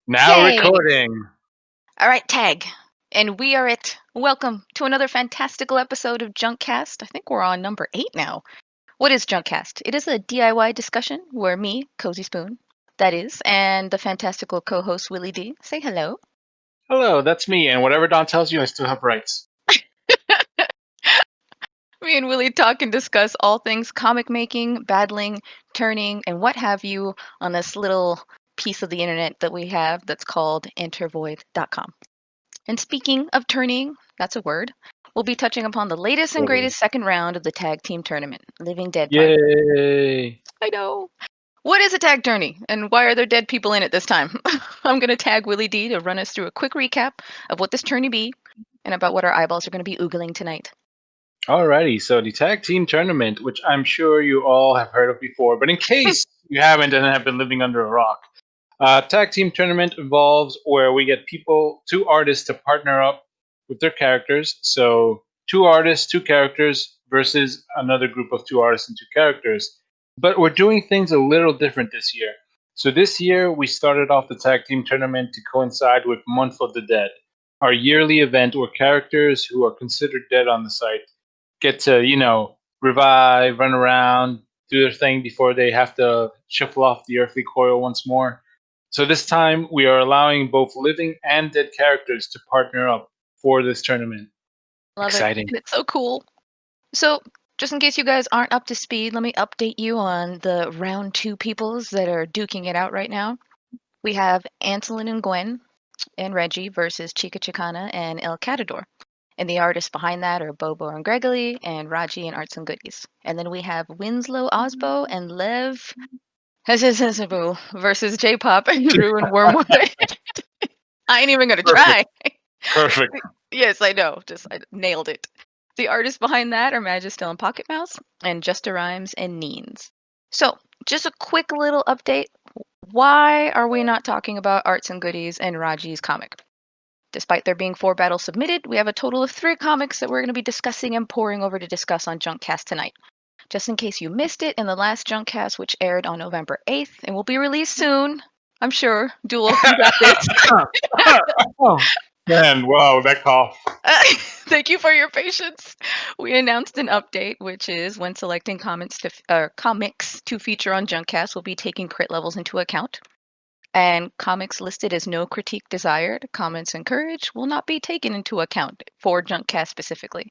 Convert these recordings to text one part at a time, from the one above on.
Now Yay! recording. All right, tag. And we are it. Welcome to another fantastical episode of Junkcast. I think we're on number 8 now. What is Junkcast? It is a DIY discussion where me, Cozy Spoon, that is, and the fantastical co-host Willie D say hello. Hello, that's me, and whatever Don tells you, I still have rights. Me and Willie talk and discuss all things comic making, battling, turning, and what have you on this little piece of the internet that we have that's called intervoid.com. And speaking of turning, that's a word, we'll be touching upon the latest and Whoa. greatest second round of the tag team tournament, Living Dead Part. Yay! I know. What is a tag tourney, and why are there dead people in it this time? I'm going to tag Willie D to run us through a quick recap of what this tourney be and about what our eyeballs are going to be oogling tonight. Alrighty, so the tag team tournament, which I'm sure you all have heard of before, but in case you haven't and have been living under a rock, tag team tournament involves where we get two artists to partner up with their characters. So two artists, two characters versus another group of two artists and two characters. But we're doing things a little different this year. So this year we started off the tag team tournament to coincide with Month of the Dead, our yearly event where characters who are considered dead on the site get to, revive, run around, do their thing before they have to shuffle off the earthly coil once more. So this time we are allowing both living and dead characters to partner up for this tournament. Love it. Exciting. It's so cool. So, just in case you guys aren't up to speed, let me update you on the round 2 peoples that are duking it out right now. We have Antolin and Gwen and Reggie versus Chica Chicana and El Catador. And the artists behind that are Bobo and Gregory and Raji and Arts and Goodies. And then we have Winslow Osbo and Lev versus J-Pop and Rue and Wormwood. I ain't even gonna try. Perfect. Yes, I know. I nailed it. The artists behind that are Magistel and Pocket Mouse and Justa Rhymes and Neens. So, just a quick little update. Why are we not talking about Arts and Goodies and Raji's comic? Despite there being 4 battles submitted, we have a total of 3 comics that we're going to be discussing and pouring over to discuss on Junkcast tonight. Just in case you missed it in the last Junkcast, which aired on November 8th and will be released soon, I'm sure. Duel, you got this. Oh, man, wow, that cough. Thank you for your patience. We announced an update, which is when selecting comics to feature on Junkcast, we'll be taking crit levels into account. And comics listed as no critique desired, comments encouraged, will not be taken into account for Junkcast specifically.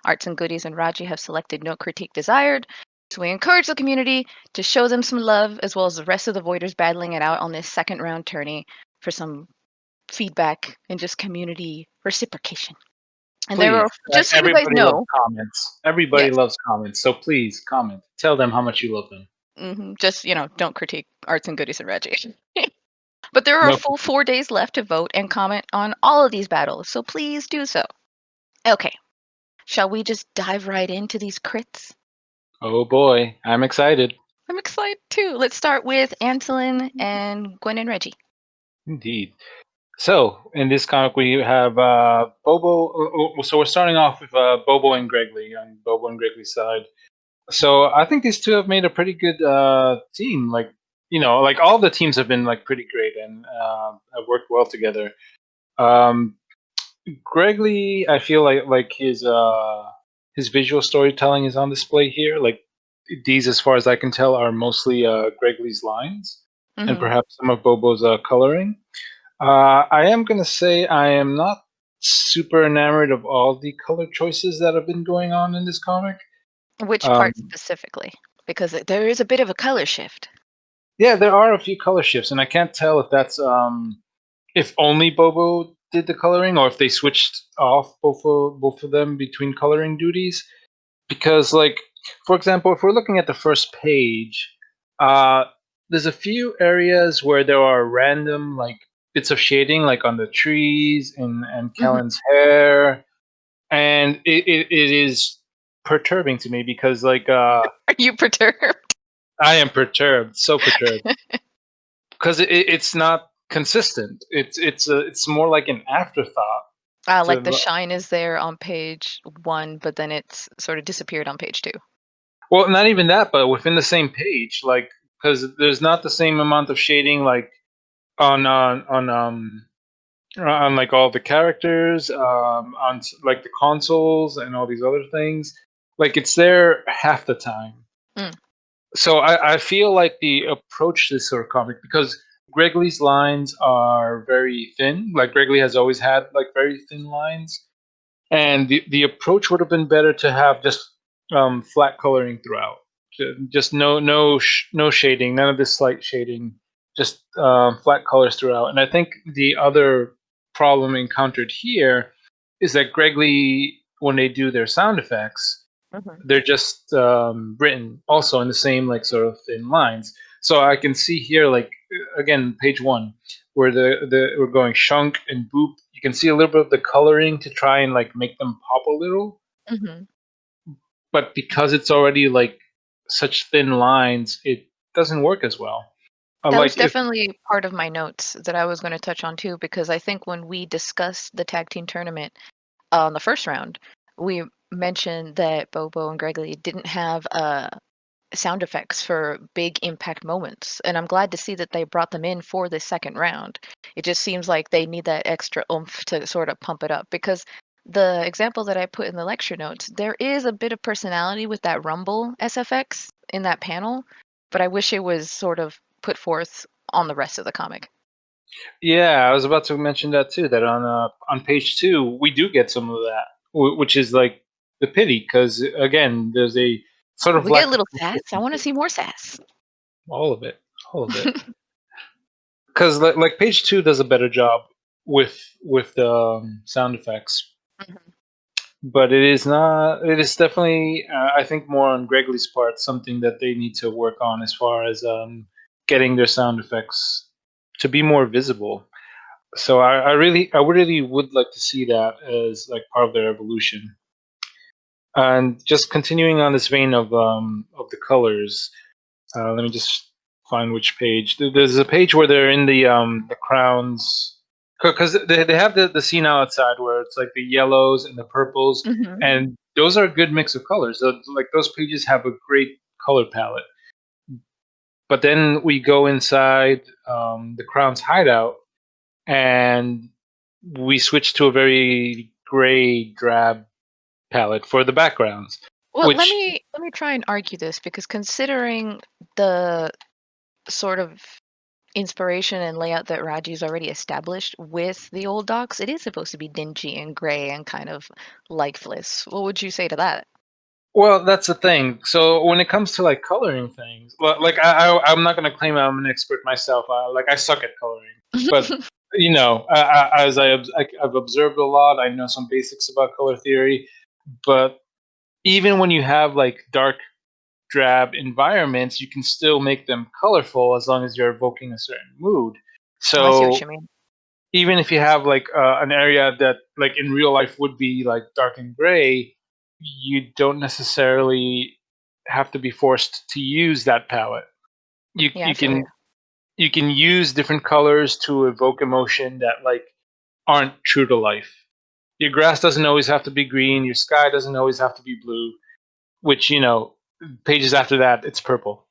Arts and Goodies and Raji have selected no critique desired, so we encourage the community to show them some love, as well as the rest of the Voiders battling it out on this second round tourney for some feedback and just community reciprocation. And there Please. are, just so you guys Everybody loves know, comments. Everybody yes, loves comments, so please comment. Tell them how much you love them. just, don't critique Arts and Goodies and Reggie. But there are a No. full 4 days left to vote and comment on all of these battles, so please do so. Okay, shall we just dive right into these crits? Oh boy, I'm excited. I'm excited too. Let's start with Antolin and Gwen and Reggie. Indeed. So in this comic we have Bobo. So we're starting off with Bobo and Gregory on Bobo and Gregory's side. So I think these two have made a pretty good team. Like like all the teams have been like pretty great and have worked well together. Um, Gregory, I feel like his visual storytelling is on display here. Like these, as far as I can tell, are mostly Gregory's lines and Mm-hmm. perhaps some of Bobo's coloring. I am gonna say I am not super enamored of all the color choices that have been going on in this comic. Which Um, part specifically? Because there is a bit of a color shift. yeah, there are a few color shifts, and I can't tell if that's if only Bobo did the coloring or if they switched off both of them between coloring duties. Because, like, for example, if we're looking at the first page, uh, there's a few areas where there are random like bits of shading, like on the trees and Mhm. Kellen's hair, and it is perturbing to me because Are you perturbed? I am perturbed, so perturbed because it's not consistent. It's more like an afterthought Like the to. shine is there on page 1, but then it's sort of disappeared on page 2. Well, not even that, but within the same page, like because there's not the same amount of shading, like on like all the characters, on like the consoles and all these other things. Like it's there half the time. Mm. So I feel like the approach to this sort of comic, because Greg Lee's lines are very thin. Like Greg Lee has always had like very thin lines, and the approach would have been better to have just flat coloring throughout. Just no shading, none of this slight shading, just flat colors throughout. And I think the other problem encountered here is that Greg Lee, when they do their sound effects, Mhm. they're just written also in the same like sort of thin lines. So I can see here, like again, page one, where the we're going shunk and boop. You can see a little bit of the coloring to try and like make them pop a little, Mhm. but because it's already like such thin lines, it doesn't work as well. That was Like if definitely part of my notes that I was going to touch on too, because I think when we discussed the tag team tournament on the first round, we mentioned that Bobo and Gregory didn't have sound effects for big impact moments. And I'm glad to see that they brought them in for the second round. It just seems like they need that extra oomph to sort of pump it up because the example that I put in the lecture notes, there is a bit of personality with that Rumble SFX in that panel, but I wish it was sort of put forth on the rest of the comic. Yeah, I was about to mention that too. That on page two we do get some of that, which is like the pity, because again, there's a sort Oh, of we get a lack of little sass. I want to consistency. see more sass. All of it, all of it. Because like page two does a better job with the sound effects, Mhm. but it is not. It is definitely, I think, more on Gregory's part, something that they need to work on as far as getting their sound effects to be more visible. So I really would like to see that as like part of their evolution. And just continuing on this vein of the colors, let me just find which page. There's a page where they're in the crowns, because they have the scene outside where it's like the yellows and the purples, Mhm. and those are a good mix of colors. Like those pages have a great color palette. But then we go inside the crown's hideout, and we switch to a very gray drab palette for the backgrounds, Well, let which me let me try and argue this because considering the sort of inspiration and layout that Raji's already established with the old docs, it is supposed to be dingy and gray and kind of lifeless. What would you say to that? well, that's the thing. So when it comes to like coloring things, well, like I'm not gonna claim I'm an expert myself. Like I suck at coloring, but you know, as I've observed a lot, I know some basics about color theory. But even when you have like dark drab environments, you can still make them colorful as long as you're evoking a certain mood. Oh, I see what So you mean. even if you have like an area that like in real life would be like dark and gray, you don't necessarily have to be forced to use that palette. You Yeah, I you feel you. can you can use different colors to evoke emotion that like aren't true to life. Your grass doesn't always have to be green. Your sky doesn't always have to be blue. Which pages after that, it's purple.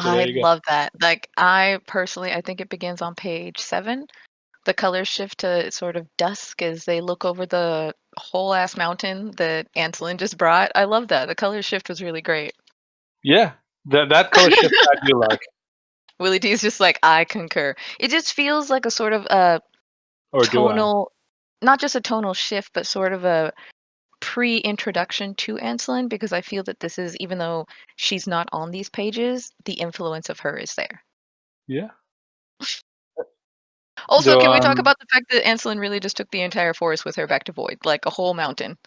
So there I you go. love that. Like I personally, I think it begins on page 7. The colors shift to sort of dusk as they look over the whole ass mountain that Anselin just brought. I love that. The color shift was really great. Yeah, that color shift I do like. Willie D is just like, I concur. It just feels like a sort of Or do I? tonal, not just a tonal shift, but sort of a pre-introduction to Anselin because I feel that this is, even though she's not on these pages, the influence of her is there. Yeah. Also, Do can we talk about the fact that Anselin really just took the entire forest with her back to Void, like a whole mountain?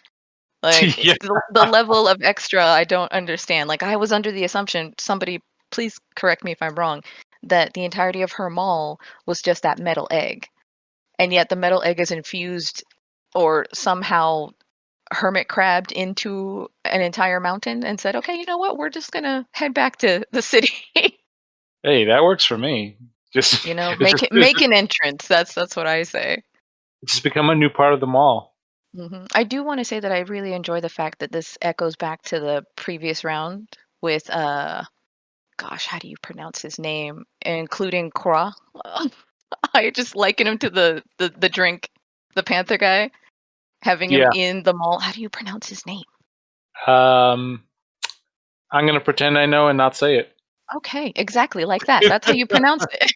Like yeah. the level of extra, I don't understand. Like I was under the assumption, somebody please correct me if I'm wrong, that the entirety of her mall was just that metal egg. And yet the metal egg is infused or somehow hermit crabbed into an entire mountain and said, "Okay, you know what? We're just gonna head back to the city." Hey, that works for me. Just You know, it's make it make an entrance. That's what I say. it's just become a new part of the mall. I do want to say that I really enjoy the fact that this echoes back to the previous round with gosh, how do you pronounce his name? Including Kra. I just liken him to the drink, the Panther guy, having him Yeah. in the mall. How do you pronounce his name? I'm gonna pretend I know and not say it. Okay, exactly like that. That's how you pronounce it.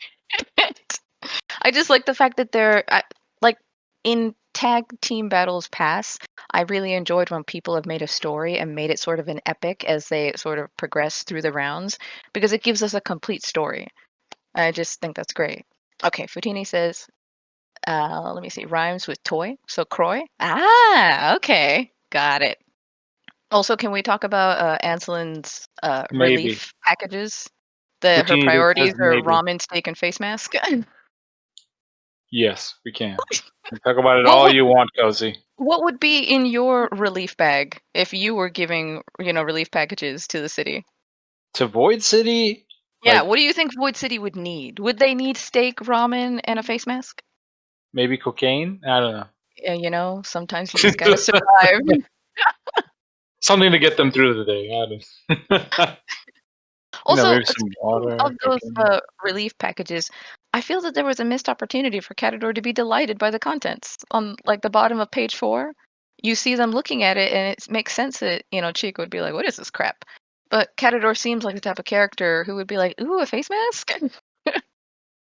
I just like the fact that like in tag team battles past, I really enjoyed when people have made a story and made it sort of an epic as they sort of progress through the rounds because it gives us a complete story. I just think that's great. Okay, Futini says, let me see, rhymes with toy. So Croy. Ah, okay. Got it. Also, can we talk about Anselin's Maybe. relief packages? Her Futini says priorities are maybe. ramen, steak, and face mask. Yes, we can. Talk about it What all would you want, Cozy. what would be in your relief bag if you were giving, relief packages to the city? To Void City, Yeah, like what do you think Void City would need? Would they need steak, ramen, and a face mask? maybe cocaine. I don't Sometimes you just gotta survive. something to get them through the day. I don't. Also, Maybe some speaking water, of those cocaine. relief packages, I feel that there was a missed opportunity for Catador to be delighted by the contents. On like the bottom of page 4, you see them looking at it, and it makes sense that Chico would be like, "What is this crap?" But Catador seems like the type of character who would be like, "Ooh, a face mask."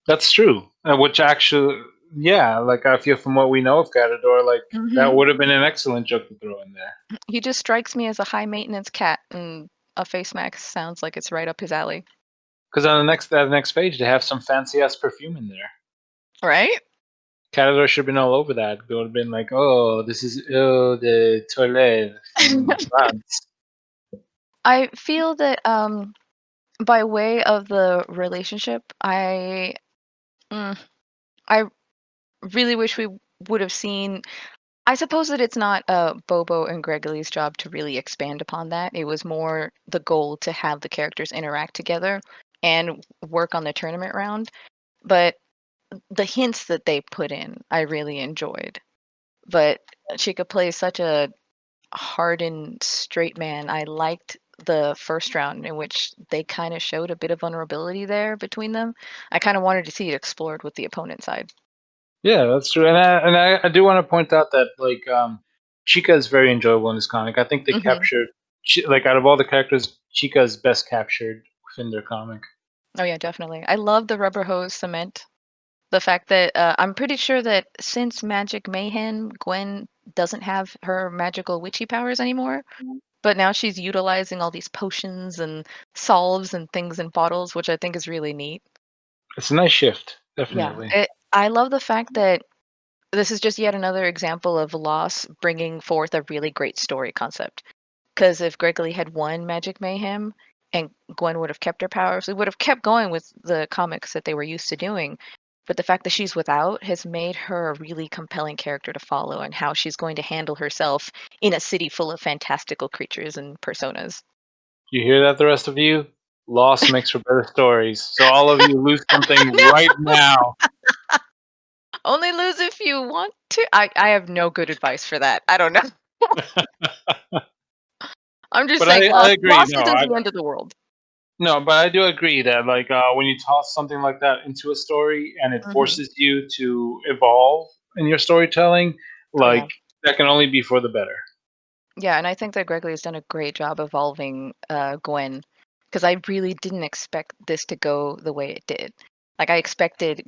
That's true. Which actually, yeah, like I feel from what we know of Catador, like that hmm would have been an excellent joke to throw in there. He just strikes me as a high maintenance cat, and a face mask sounds like it's right up his alley, Because on the next page, they have some fancy ass perfume in there. right? Catador should have been all over that. They would have been like, "Oh, this is eau de toilette from France." I feel that by way of the relationship, mm, I really wish we would have seen. I suppose that it's not Bobo and Gregory's job to really expand upon that. It was more the goal to have the characters interact together and work on the tournament round. But the hints that they put in, I really enjoyed. But Chica plays such a hardened straight man. I liked the first round in which they kind of showed a bit of vulnerability there between them. I kind of wanted to see it explored with the opponent side. Yeah, that's true. And I do want to point out that like Chica is very enjoyable in this comic. I think they hmm captured like out of all the characters, Chica is best captured within their comic. Oh yeah, definitely. I love the rubber hose cement. The fact that I'm pretty sure that since Magic Mayhem, Gwen doesn't have her magical witchy powers anymore, but now she's utilizing all these potions and salves and things in bottles, which I think is really neat. It's a nice shift, Yeah, definitely. I love the fact that this is just yet another example of Loss bringing forth a really great story concept. Because if Gregory had won Magic Mayhem and Gwen would have kept her powers, we would have kept going with the comics that they were used to doing. But the fact that she's without has made her a really compelling character to follow and how she's going to handle herself in a city full of fantastical creatures and personas. You hear that, the rest of you? Loss makes for better stories. So all of you lose something right now. Only lose if you want to. I have no good advice for that. I don't know. I'm just But saying, I agree. loss isn't the end of the world. No, but I do agree that like when you toss something like that into a story and it hmm forces you to evolve in your storytelling, Oh yeah. like that can only be for the better. Yeah, and I think that Gregory has done a great job evolving Gwen because I really didn't expect this to go the way it did. Like I expected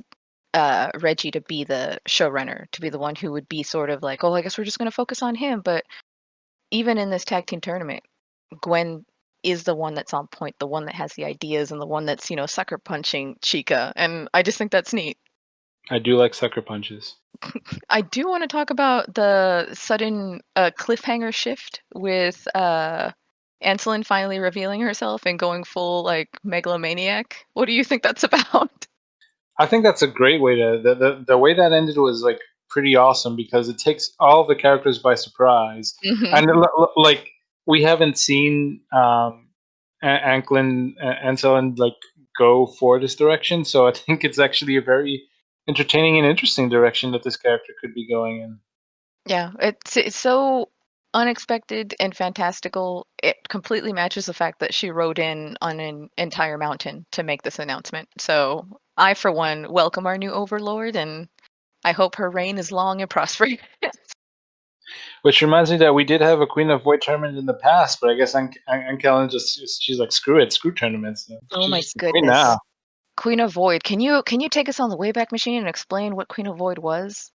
Reggie to be the showrunner, to be the one who would be sort of like, oh, I guess we're just going to focus on him. But even in this tag team tournament, Gwen is the one that's on point, the one that has the ideas, and the one that's sucker punching Chica, and I just think that's neat. I do like sucker punches. I do want to talk about the sudden cliffhanger shift with Anselin finally revealing herself and going full like megalomaniac. What do you think that's about? I think that's a great way to the way that ended was like pretty awesome because it takes all the characters by surprise, hmm and like we haven't seen Anklin Ansel like go for this direction, so I think it's actually a very entertaining and interesting direction that this character could be going in. Yeah, it's so unexpected and fantastical. It completely matches the fact that she rode in on an entire mountain to make this announcement. So I, for one, welcome our new overlord, and I hope her reign is long and prosperous. Which reminds me that we did have a Queen of Void tournament in the past, but I guess Kellen she's like, screw it, screw tournaments. Oh She's my just a queen now. goodness. Queen of Void. Can you take us on the Wayback Machine and explain what Queen of Void was?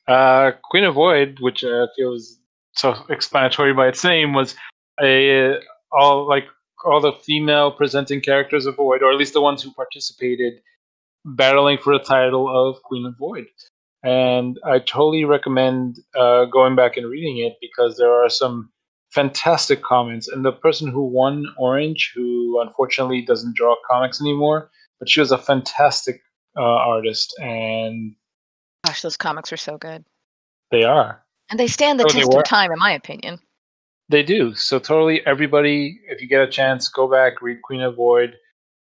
Queen of Void, which I feel is so explanatory by its name, was a all the female presenting characters of Void, or at least the ones who participated, battling for the title of Queen of Void. And I totally recommend going back and reading it because there are some fantastic comments. And the person who won Orange, who unfortunately doesn't draw comics anymore, but she was a fantastic artist, and Gosh, those comics are so good. they are. And they stand the Oh, they test of were. time, in my opinion. They do. So totally, everybody, if you get a chance, go back, read Queen of Void,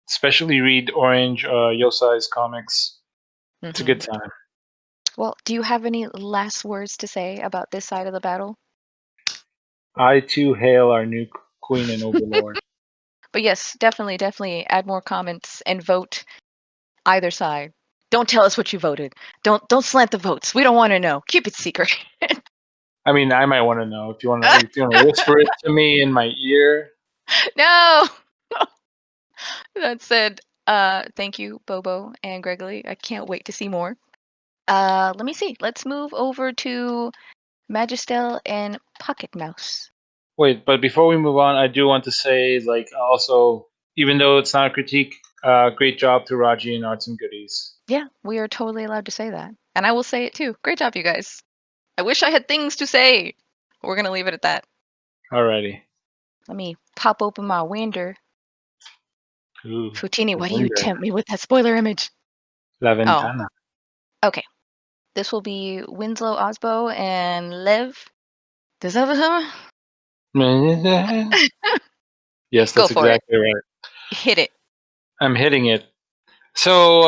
especially read Orange Yosai's comics. It's a Hmm. good time. Well, do you have any last words to say about this side of the battle? I too hail our new queen and overlord. But yes, definitely add more comments and vote either side. Don't tell us what you voted. Don't slant the votes. We don't want to know. Keep it secret. I mean, I might want to know if you want to whisper it to me in my ear. No. That said, thank you, Bobo and Gregory. I can't wait to see more. Let me see. Let's move over to Magistel and Pocket Mouse. Wait, but before we move on, I do want to say, like, also, even though it's not a critique, great job to Raji and Arts and Goodies. Yeah, we are totally allowed to say that. And I will say it too. Great job, you guys. I wish I had things to say. We're going to leave it at that. Alrighty. Let me pop open my winder. Ooh, Futini, the why do you window. tempt me with that spoiler image? La Oh, ventana. okay. This will be Winslow Osbo and Lev. Does that have Yes, Go that's for it. exactly right. Hit it. I'm hitting it. So,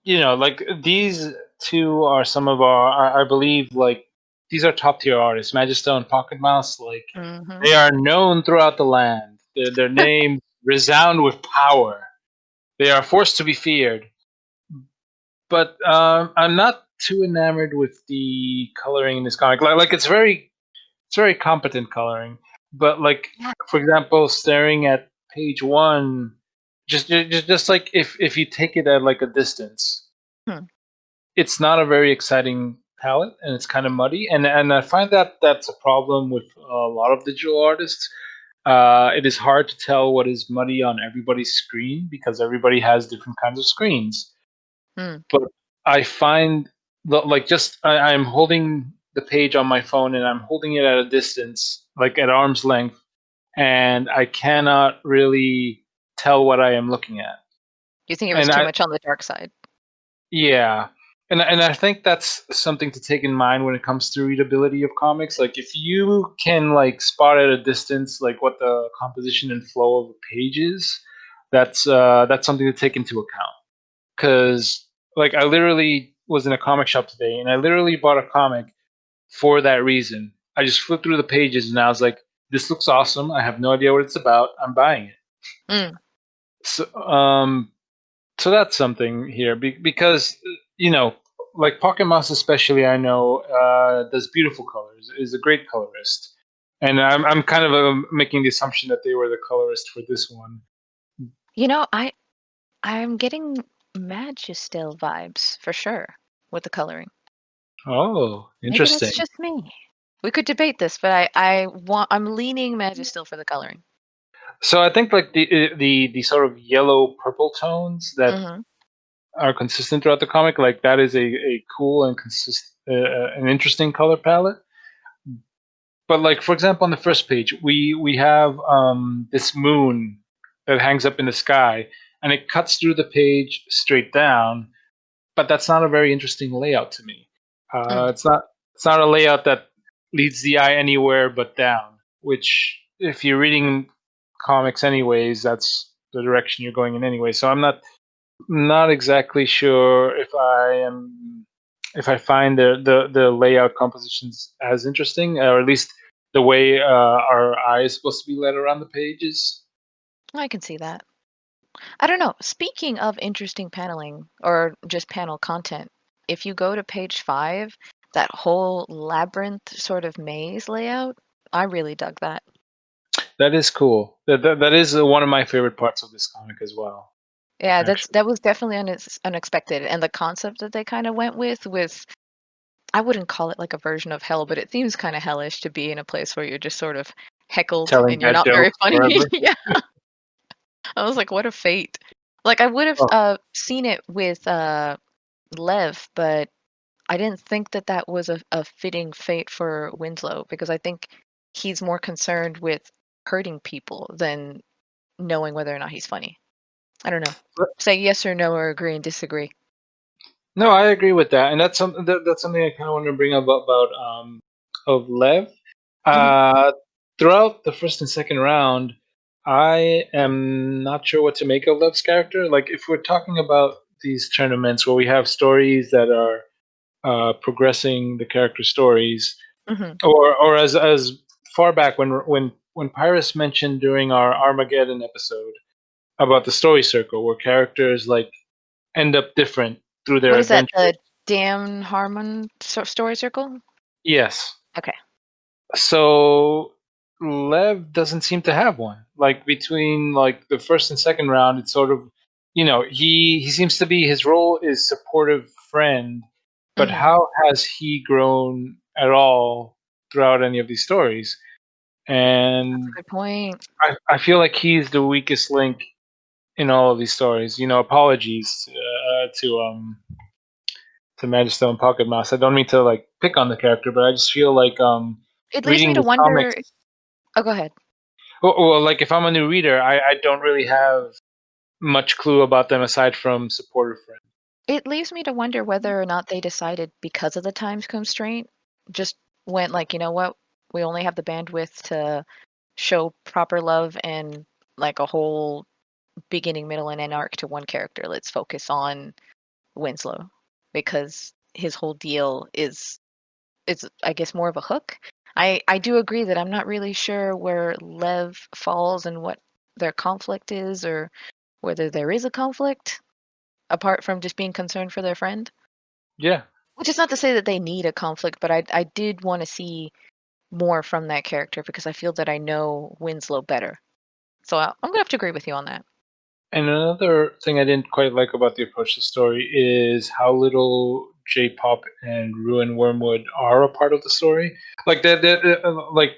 like, these two are some of I believe, like, these are top tier artists. Magisto and Pocket Mouse, like, Hmm. they are known throughout the land. Their names resound with power. They are forced to be feared. But I'm not too enamored with the coloring in this comic. Like, it's very competent coloring. But, like, Yeah. for example, staring at page one, just like, if you take it at like a distance, Hmm. it's not a very exciting palette, and it's kind of muddy. And I find that that's a problem with a lot of digital artists. It is hard to tell what is muddy on everybody's screen because everybody has different kinds of screens. Hmm. But I find like, I'm holding the page on my phone, and I'm holding it at a distance, like at arm's length, and I cannot really tell what I am looking at. You think it was And too I much on the dark side? Yeah, and I think that's something to take in mind when it comes to readability of comics. Like, if you can, like, spot at a distance, like, what the composition and flow of a page is, that's something to take into account. Because, like, I literally was in a comic shop today, and I literally bought a comic for that reason. I just flipped through the pages, and I was like, "This looks awesome. I have no idea what it's about. I'm buying it." Mm. So that's something here, because, you know, like, Pocket Mouse, especially, I know, does beautiful colors, is a great colorist, and I'm kind of making the assumption that they were the colorist for this one. You know, I'm getting Magistel vibes for sure with the coloring. Oh, Maybe that's interesting. just me. We could debate this, but I'm leaning Magistel for the coloring. So I think, like, the sort of yellow purple tones that Hmm. are consistent throughout the comic, like, that is a cool and an interesting color palette. But, like, for example, on the first page, we have this moon that hangs up in the sky, and it cuts through the page straight down. But that's not a very interesting layout to me. Mm. It's not a layout that leads the eye anywhere but down. Which, if you're reading comics anyways, that's the direction you're going in anyway. So I'm not exactly sure if I find the layout compositions as interesting, or at least the way our eye is supposed to be led around the pages. I can see that. I don't know. Speaking of interesting paneling or just panel content, if you go to page 5, that whole labyrinth sort of maze layout, I really dug that. That is cool. That is one of my favorite parts of this comic as well. Yeah, Actually, that was definitely unexpected, and the concept that they kind of went with I wouldn't call it like a version of hell, but it seems kind of hellish to be in a place where you're just sort of heckled telling and you're bad not very jokes funny. forever. Yeah, I was like, what a fate. Like I would have Oh, seen it with Lev, but I didn't think that that was a fitting fate for Winslow because I think he's more concerned with hurting people than knowing whether or not he's funny. I don't know. but- Say yes or no or agree and disagree. no, I agree with that, and that's something I kind of want to bring up about of Lev. Hmm. Uh, Throughout the first and second round, I am not sure what to make of Lev's character. Like, if we're talking about these tournaments where we have stories that are progressing the character stories, Hmm. or as far back when Pyrus mentioned during our Armageddon episode about the story circle, where characters like end up different through their What is that? adventures. The damn Harmon story circle? Yes. Okay. So Lev doesn't seem to have one. Like between like the first and second round, it's sort of, he seems to be, his role is supportive friend, but Hmm. how has he grown at all throughout any of these stories? That's a And good point. I feel like he's the weakest link in all of these stories. Apologies to Magister and Pocket Mouse. I don't mean to like pick on the character, but I just feel like It leaves me reading to these comics. wonder. Oh, go ahead. Well, like if I'm a new reader, I don't really have much clue about them aside from supportive friend. It leaves me to wonder whether or not they decided because of the time constraint, just went like, you know what, we only have the bandwidth to show proper love and like a whole beginning, middle, and end arc to one character. Let's focus on Winslow because his whole deal is I guess more of a hook. I do agree that I'm not really sure where Lev falls and what their conflict is or whether there is a conflict apart from just being concerned for their friend. Yeah, Which is not to say that they need a conflict, but I did want to see more from that character because I feel that I know Winslow better. So I'm gonna have to agree with you on that. and another thing I didn't quite like about the approach to the story is how little J-pop and Ruin Wormwood are a part of the story. Like like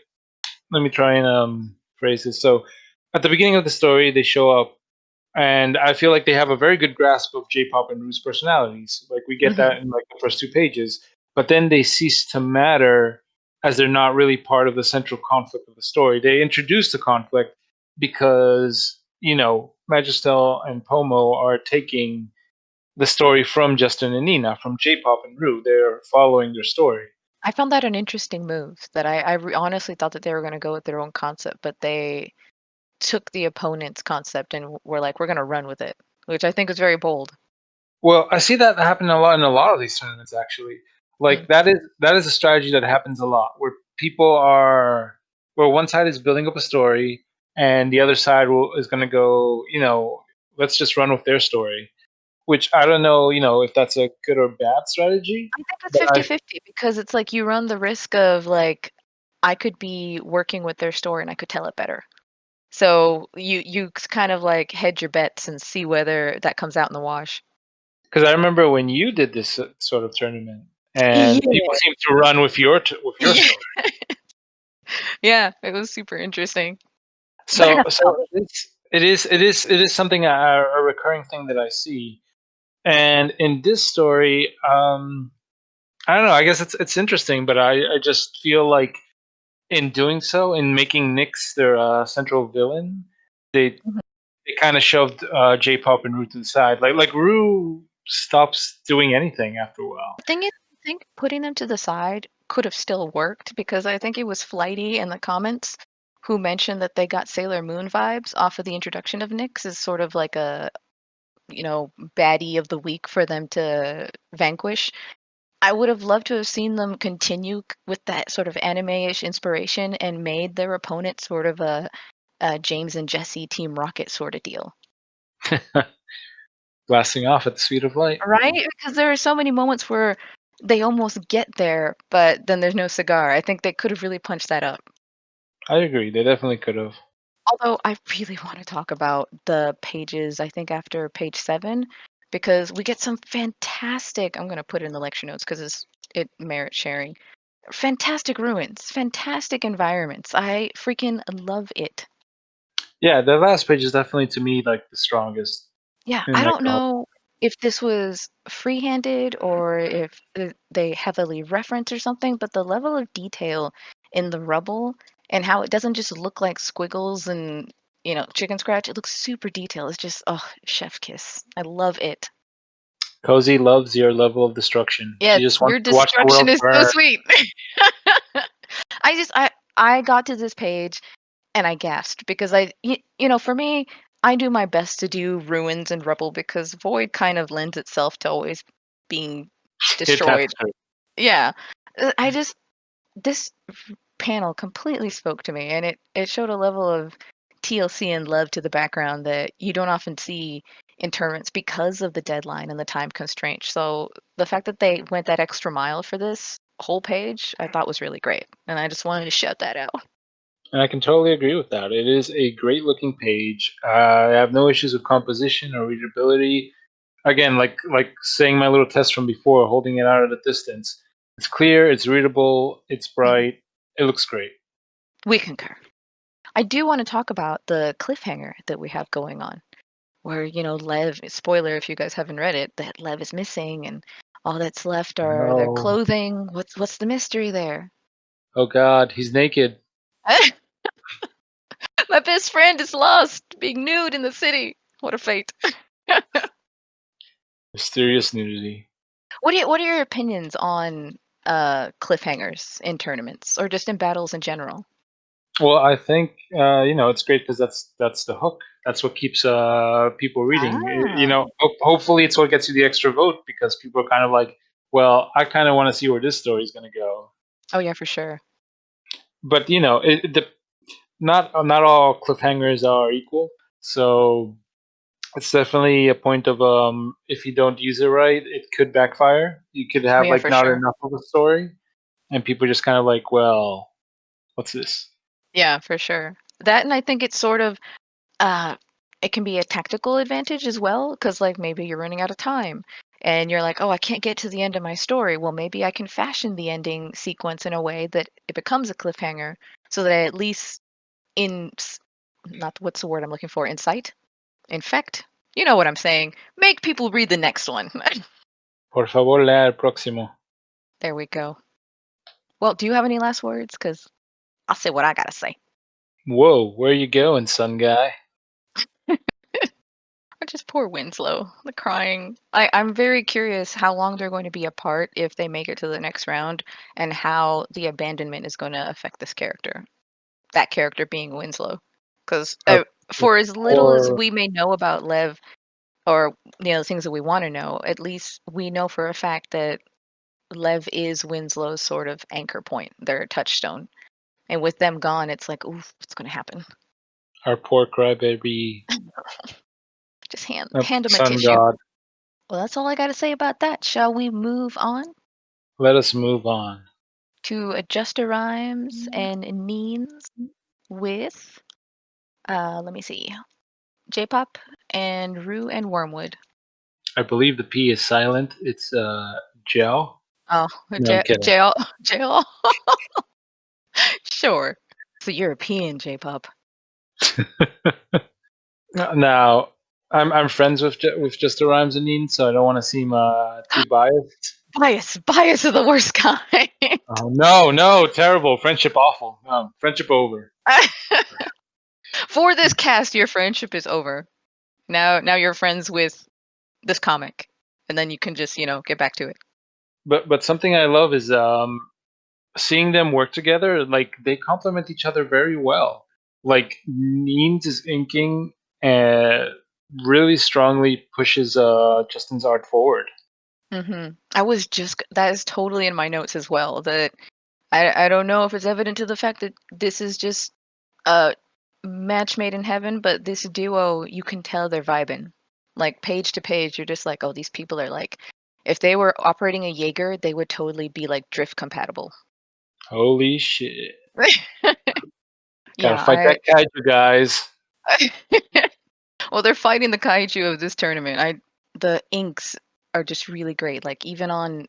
let me try and phrase this. So, at the beginning of the story, they show up, and I feel like they have a very good grasp of J-pop and Rue's personalities. Like we get Hmm. that in like the first 2 pages, but then they cease to matter as they're not really part of the central conflict of the story. They introduce the conflict because Magistel and Pomo are taking the story from Justin and Nina, from J-pop and Rue. They're following their story. I found that an interesting move. That honestly thought that they were going to go with their own concept, but they took the opponent's concept and were like, we're going to run with it, which I think was very bold. Well, I see that happen a lot in a lot of these tournaments actually. Mm. Like that is a strategy that happens a lot where people are where one side is building up a story and the other side is going to go, let's just run with their story, which I don't know, if that's a good or bad strategy, I think it's but I 50-50 because it's like you run the risk of like I could be working with their story and I could tell it better. So you kind of like hedge your bets and see whether that comes out in the wash. because I remember when you did this sort of tournament and people Yeah. seem to run with your Yeah. story. Yeah, it was super interesting. But So enough so about me. it is something a recurring thing that I see. And in this story, I don't know. I guess it's interesting, but I just feel like in doing so, in making Nyx their central villain, they Mhm. they kind of shoved J-pop and Rue to the side. Like Rue stops doing anything after a while. The thing is, I think putting them to the side could have still worked because I think it was Flighty in the comments who mentioned that they got Sailor Moon vibes off of the introduction of Nyx as sort of like a, baddie of the week for them to vanquish. I would have loved to have seen them continue with that sort of anime-ish inspiration and made their opponent sort of a James and Jesse Team Rocket sort of deal. Blasting off at the speed of light. Right? Because there are so many moments where they almost get there, but then there's no cigar. I think they could have really punched that up. I agree. They definitely could have. Although I really want to talk about the pages, I think after page 7, because we get some fantastic, I'm going to put it in the lecture notes because it merits sharing. Fantastic ruins, fantastic environments. I freaking love it. Yeah, the last page is definitely to me like the strongest Yeah, in I like don't the whole. know if this was free-handed or if they heavily reference or something, but the level of detail in the rubble and how it doesn't just look like squiggles and, chicken scratch, it looks super detailed. It's just, oh, chef kiss. I love it. Cozy loves your level of destruction. She Yes, just your wants to watch the destruction world is so burn. sweet. I got to this page and I gasped because for me, I do my best to do ruins and rubble because void kind of lends itself to always being It has destroyed. to. Yeah. This panel completely spoke to me and it showed a level of TLC and love to the background that you don't often see in tournaments because of the deadline and the time constraint. So the fact that they went that extra mile for this whole page, I thought was really great. And I just wanted to shout that out. And I can totally agree with that. It is a great looking page. I have no issues with composition or readability. Again, like saying my little test from before, holding it out at a distance. It's clear, it's readable, it's Mhm. bright, it looks great. We concur. I do want to talk about the cliffhanger that we have going on, where, Lev, spoiler if you guys haven't read it, that Lev is missing and all that's left are their Oh, clothing. What's the mystery there? oh God, he's naked. My best friend is lost, being nude in the city. What a fate. Mysterious nudity. What are your opinions on cliffhangers in tournaments or just in battles in general? Well, I think it's great because that's the hook. That's what keeps people reading. Ah. Hopefully it's what gets you the extra vote because people are kind of like, well, I kind of want to see where this story is going to go. Oh yeah, for sure. But not all cliffhangers are equal. So it's definitely a point of if you don't use it right, it could backfire. You could Oh have yeah, like for not sure. enough of a story, and people just kind of like, well, what's this? Yeah, for sure. That and I think it's sort of uh it can be a tactical advantage as well because like maybe you're running out of time and you're like, oh, I can't get to the end of my story. Well, maybe I can fashion the ending sequence in a way that it becomes a cliffhanger so that I at least in not what's the word I'm looking for, incite, infect, you know what I'm saying, make people read the next one. Por favor, lea el próximo. There we go. Well, do you have any last words? Because I'll say what I gotta say. Whoa, where you going, son guy? Or just poor Winslow, the crying. I'm very curious how long they're going to be apart if they make it to the next round, and how the abandonment is going to affect this character. That character being Winslow. Because Our, for as little as poor, we may know about Lev, or the things that we want to know, at least we know for a fact that Lev is Winslow's sort of anchor point, their touchstone. And with them gone, it's like, oof, what's going to happen? our poor crybaby Just hand him a sun tissue. god. Well, that's all I got to say about that. Shall we move on Let us move on. to adjuster rhymes and neens with, let me see, J-pop and Rue and Wormwood. I believe the P is silent. It's gel. Oh, No, I'm kidding. jail, jail. Sure. It's a European J-pop. Now, I'm friends with just the rhymes and needs, so I don't want to seem too biased. Bias is the worst kind. Oh no, no, terrible friendship, awful. Friendship over. For this cast, your friendship is over. Now you're friends with this comic, and then you can just get back to it. But something I love is seeing them work together. Like they complement each other very well. Like Neens is inking and really strongly pushes Justin's art forward. I was just that is totally in my notes as well. That I don't know if it's evident to the fact that this is just uh match made in heaven, but this duo, you can tell they're vibing. Like page to page, you're just like, oh, these people are like, if they were operating a Jaeger, they would totally be like drift compatible. Holy shit! Gotta Yeah, fight that kaiju, guys. well, they're fighting the kaiju of this tournament. The inks are just really great. Like even on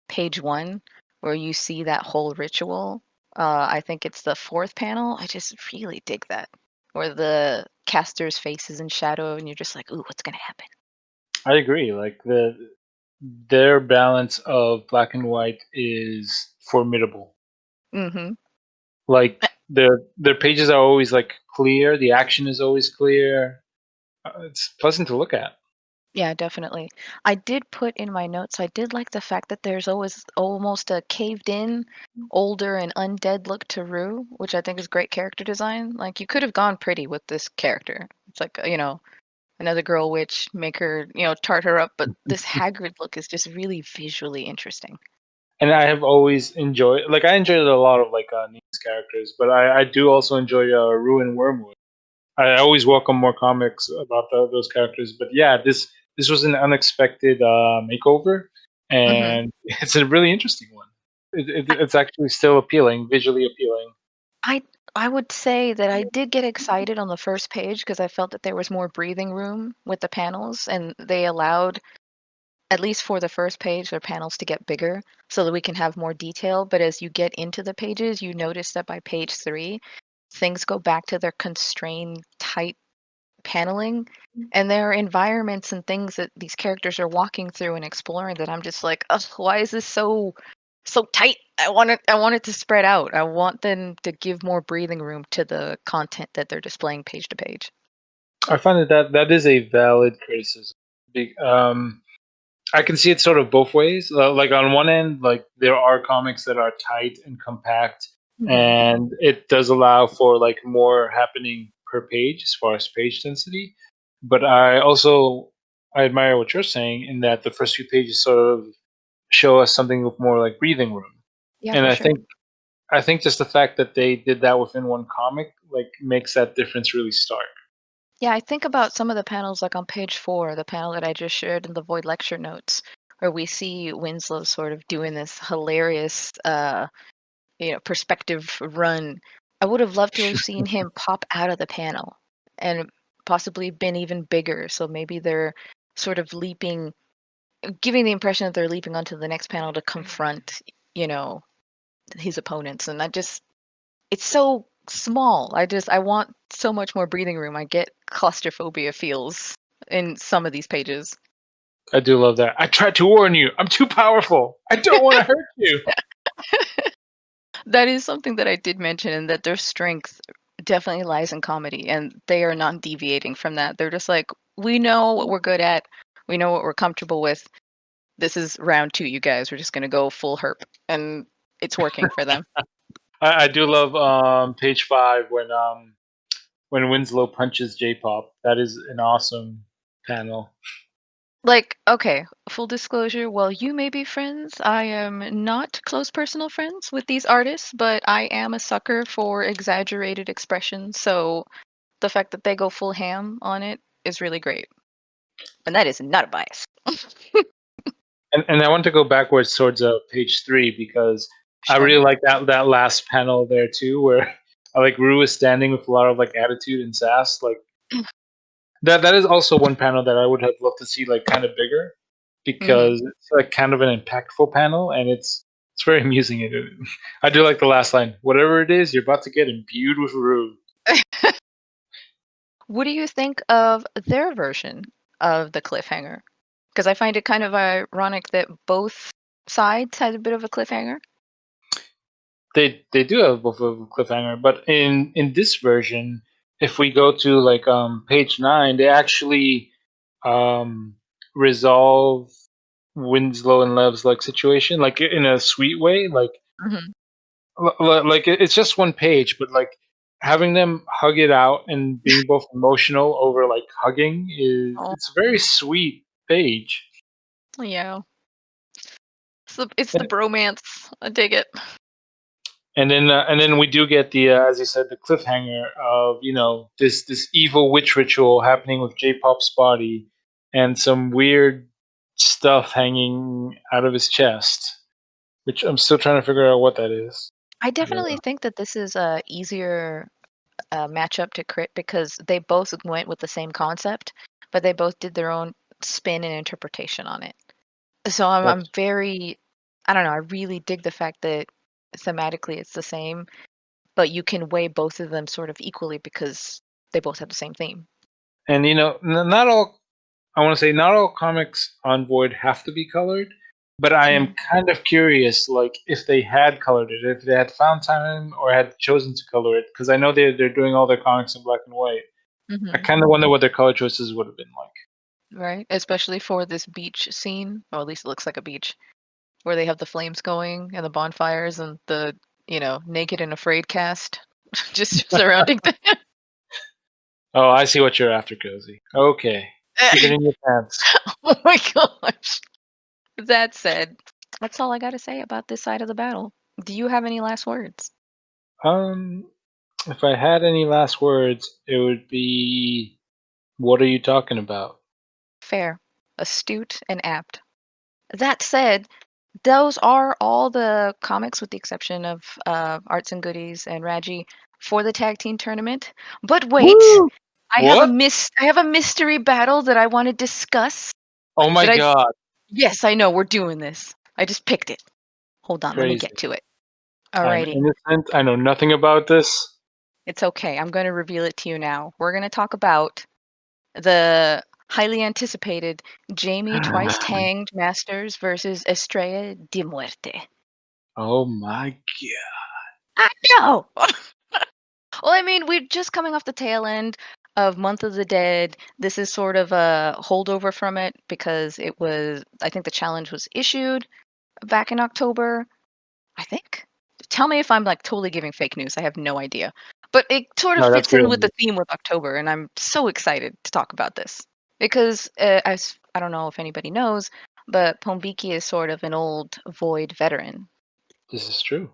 page 1, where you see that whole ritual, I think it's the 4th panel. I just really dig that, where the caster's face is in shadow, and you're just like, ooh, what's gonna happen? I agree. Like their balance of black and white is formidable. Mm-hmm. Like their pages are always like clear. The action is always clear. It's pleasant to look at. Yeah, definitely. I did put in my notes, I did like the fact that there's always almost a caved in, older and undead look to Rue, which I think is great character design. Like you could have gone pretty with this character. It's like, another girl witch, make her, tart her up, but this haggard look is just really visually interesting. And I have always enjoyed, like I enjoyed a lot of like Nene's characters, but I do also enjoy Ruin Wormwood. I always welcome more comics about those characters, but yeah, this was an unexpected makeover, Hmm. and it's a really interesting one. It's actually still appealing, visually appealing. I I would say that I did get excited on the first page because I felt that there was more breathing room with the panels, and they allowed, at least for the first page, their panels to get bigger so that we can have more detail. But as you get into the pages, you notice that by page 3, things go back to their constrained, tight paneling. And there are environments and things that these characters are walking through and exploring that I'm just like, ugh, why is this so tight? I want it to spread out. I want them to give more breathing room to the content that they're displaying page to page. I find that is a valid criticism. I can see it sort of both ways. Like on one end, like there are comics that are tight and compact, Hmm. and it does allow for like more happening per page as far as page density. But I admire what you're saying in that the first few pages sort of show us something with more like breathing room. Yeah, And for sure. I think just the fact that they did that within one comic like makes that difference really stark. Yeah, I think about some of the panels, like on page 4, the panel that I just shared in the Void lecture notes, where we see Winslow sort of doing this hilarious, perspective run. I would have loved to have seen him pop out of the panel and possibly been even bigger. So maybe they're sort of leaping, giving the impression that they're leaping onto the next panel to confront, you know, his opponents. And it's so small. I want so much more breathing room. I get claustrophobia feels in some of these pages. I do love that. I tried to warn you. I'm too powerful. I don't want to hurt you. That is something that I did mention, and that their strength definitely lies in comedy, and they are not deviating from that. They're just like, we know what we're good at, we know what we're comfortable with. This is round 2, you guys. We're just gonna go full herp, and it's working for them. I do love page 5 when Winslow punches J-pop. That is an awesome panel. Like, okay, full disclosure, while you may be friends, I am not close personal friends with these artists, but I am a sucker for exaggerated expression, so the fact that they go full ham on it is really great. And that is not a bias. And I want to go backwards towards page 3 because I Sure. really like that last panel there too, where I like Rue is standing with a lot of like attitude and sass. Like that is also one panel that I would have loved to see like kind of bigger Hmm. because it's like kind of an impactful panel and it's very amusing. I do like the last line. Whatever it is, you're about to get imbued with Rue. What do you think of their version of the cliffhanger? Because I find it kind of ironic that both sides had a bit of a cliffhanger. They do have both of a cliffhanger, but in this version, if we go to like page 9, they actually um resolve Winslow and Lev's like situation like in a sweet way. Like Hmm. like it's just one page, but like having them hug it out and being both emotional over like hugging is Oh, it's a very sweet page. yeah. It's the bromance. I dig it. And then we do get the as you said, the cliffhanger of this evil witch ritual happening with J-Pop's body and some weird stuff hanging out of his chest, which I'm still trying to figure out what that is. I Yeah. definitely think that this is a easier matchup to crit because they both went with the same concept, but they both did their own spin and interpretation on it. So I'm That's very, I don't know, I really dig the fact that thematically it's the same, but you can weigh both of them sort of equally because they both have the same theme. and not all I want to say not all comics on Void have to be colored, but I am Mhm. kind of curious, like if they had colored it, if they had found time or had chosen to color it, because I know they're doing all their comics in black and white. I Mhm. kind of wonder what their color choices would have been like. Right? Especially for this beach scene, or at least it looks like a beach, where they have the flames going and the bonfires and the, naked and afraid cast just surrounding them. Oh, I see what you're after, Cozy. Okay, keep it in your pants. Oh my gosh. That said, that's all I got to say about this side of the battle. Do you have any last words? Um, if I had any last words, it would be, "What are you talking about?" Fair, astute, and apt. That said, those are all the comics with the exception of Arts and Goodies and Raji for the tag team tournament. But wait, Woo! What? I have a mystery battle that I want to discuss. Oh my That I god, Yes, I know we're doing this. I just picked it. Hold on, let me get crazy! to it. I'm Alrighty. innocent. I know nothing about this. It's okay. I'm going to reveal it to you now. We're going to talk about the highly anticipated Jamie Twice Tanged Masters versus Estrella de Muerte. Oh my god! I know. Well, I mean, we're just coming off the tail end of Month of the Dead. This is sort of a holdover from it because I think the challenge was issued back in October, I think. Tell me if I'm like totally giving fake news. I have no idea. But it sort of No, that's fits in real with the news. theme with October, and I'm so excited to talk about this because I don't know if anybody knows, but Pombiki is sort of an old Void veteran. This is true.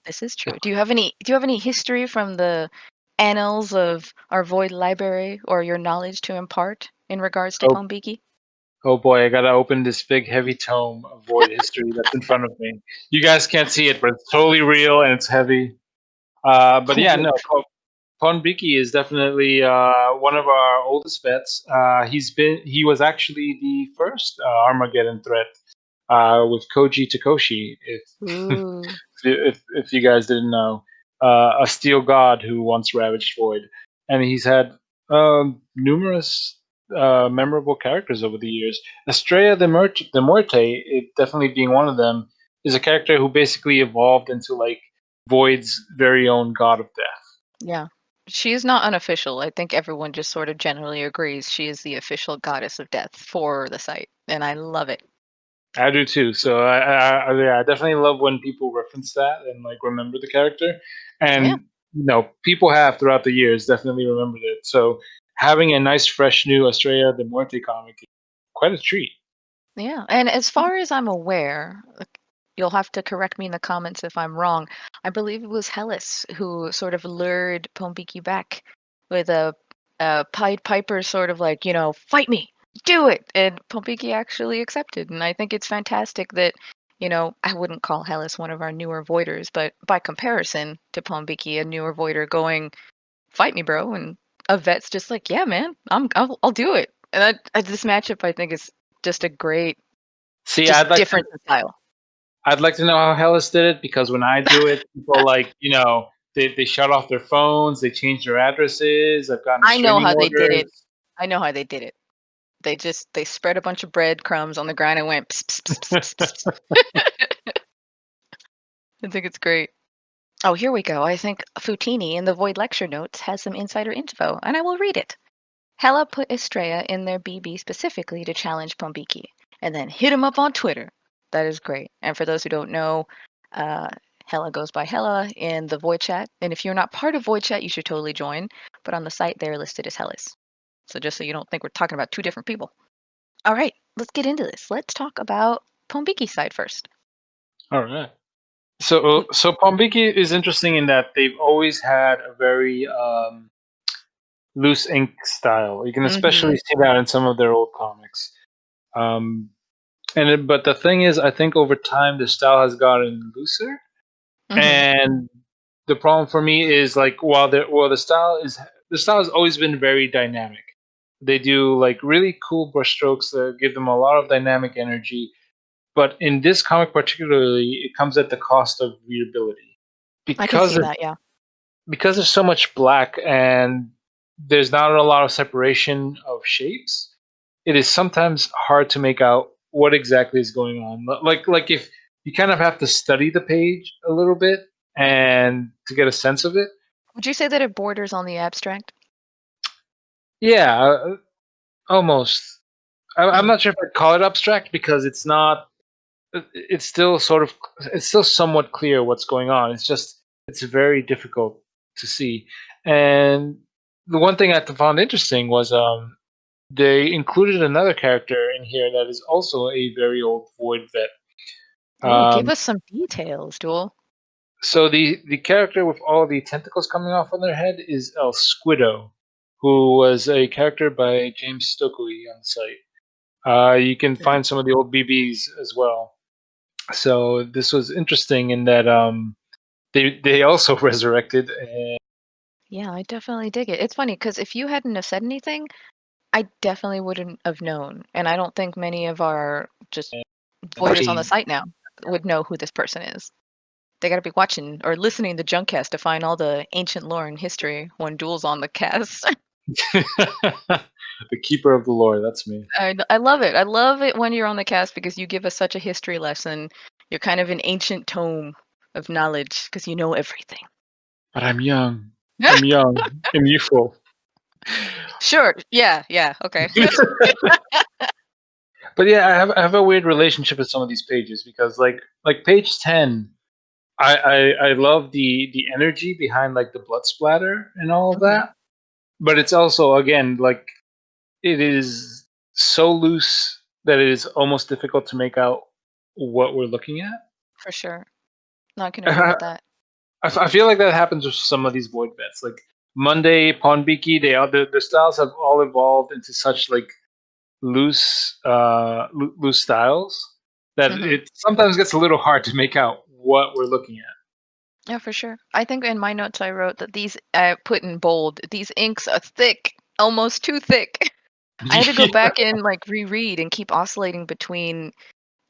This is true. Do you have any history from the annals of our Void library or your knowledge to impart in regards to Oh, Pombiki? oh boy, I gotta open this big heavy tome of Void history that's in front of me. You guys can't see it, but it's totally real and it's heavy. But Oh, yeah, no, wonderful. Ponbiki is definitely one of our oldest vets. He was actually the first Armageddon threat with Koji Takoshi. Ooh. If you guys didn't know, a steel god who once ravaged Void, and he's had numerous memorable characters over the years. Estrella de Muerte, it definitely being one of them, is a character who basically evolved into like Void's very own god of death. Yeah. She is not unofficial. I think everyone just sort of generally agrees she is the official goddess of death for the site, and I love it. I do too. So yeah, I definitely love when people reference that and like remember the character, Yeah. and people have throughout the years definitely remembered it. So having a nice, fresh new Estrella de Muerte comic is quite a treat. Yeah. And as far as I'm aware, you'll have to correct me in the comments if I'm wrong. I believe it was Hellas who sort of lured Pombiki back with a Pied Piper sort of like, fight me, do it. And Pombiki actually accepted. And I think it's fantastic that, I wouldn't call Hellas one of our newer voiders, but by comparison to Pombiki, a newer voider going, fight me, bro. And a vet's just like, yeah, man, I'll do it. And this matchup, I think, is just a great, See, just difference in style. I'd like to know how Hellas did it because when I do it, people like they shut off their phones, they change their addresses. I've gotten I know restraining how they did it. orders. I know how they did it. They spread a bunch of breadcrumbs on the ground and went. Pss, pss, pss, pss, pss, pss. I think it's great. Oh, here we go. I think Futini in the Void lecture notes has some insider info, and I will read it. Hella put Estrella in their BB specifically to challenge Pombiki, and then hit him up on Twitter. That is great. And for those who don't know, uh, Hella goes by Hella in the Void chat. And if you're not part of Void chat, you should totally join. But on the site, they're listed as Hellas. So just so you don't think we're talking about two different people. All right, let's get into this. Let's talk about Pombiki's side first. All right. So Pombiki is interesting in that they've always had a very loose ink style. You can Mm-hmm. especially see that in some of their old comics. Um, but the thing is, I think over time the style has gotten looser, Mm-hmm. and the problem for me is like while the style has always been very dynamic. They do like really cool brushstrokes that give them a lot of dynamic energy, but in this comic particularly, it comes at the cost of readability I can because see that. Yeah. because there's so much black and there's not a lot of separation of shapes. It is sometimes hard to make out what exactly is going on. Like if you kind of have to study the page a little bit and to get a sense of it. Would you say that it borders on the abstract? Yeah, almost. I'm Mm. not sure if I'd call it abstract because it's not. It's still sort of. It's still somewhat clear what's going on. It's just it's very difficult to see. And the one thing I found interesting was they included another character in here that is also a very old Void vet. Oh, give Um, us some details, Duel. so the character with all the tentacles coming off on their head is El Squido, who was a character by James Stokely on the site. You can Yeah. find some of the old BBs as well. So this was interesting in that they also resurrected. And Yeah, I definitely dig it. It's funny because if you hadn't have said anything, I definitely wouldn't have known. And I don't think many of our just voiders on the team. site now would know who this person is. They gotta be watching or listening to Junkcast to find all the ancient lore and history when Duel's on the cast. The keeper of the lore. That's me. I love it. I love it when you're on the cast because you give us such a history lesson. You're kind of an ancient tome of knowledge because you know everything. But I'm young. I'm young. I'm youthful. Sure. Yeah. Yeah. Okay. But yeah, I have a weird relationship with some of these pages because like page 10, I love the energy behind like the blood splatter and all of Mhm. that. But it's also again like it is so loose that it is almost difficult to make out what we're looking at. For sure. No, I can agree I, with that. I feel like that happens with some of these void bets. Like Monday, Ponbiki, the styles have all evolved into such like loose styles that Mhm. it sometimes gets a little hard to make out what we're looking at. Yeah, for sure. I think in my notes I wrote that these I put in bold. These inks are thick, almost too thick. I had to go back and like reread and keep oscillating between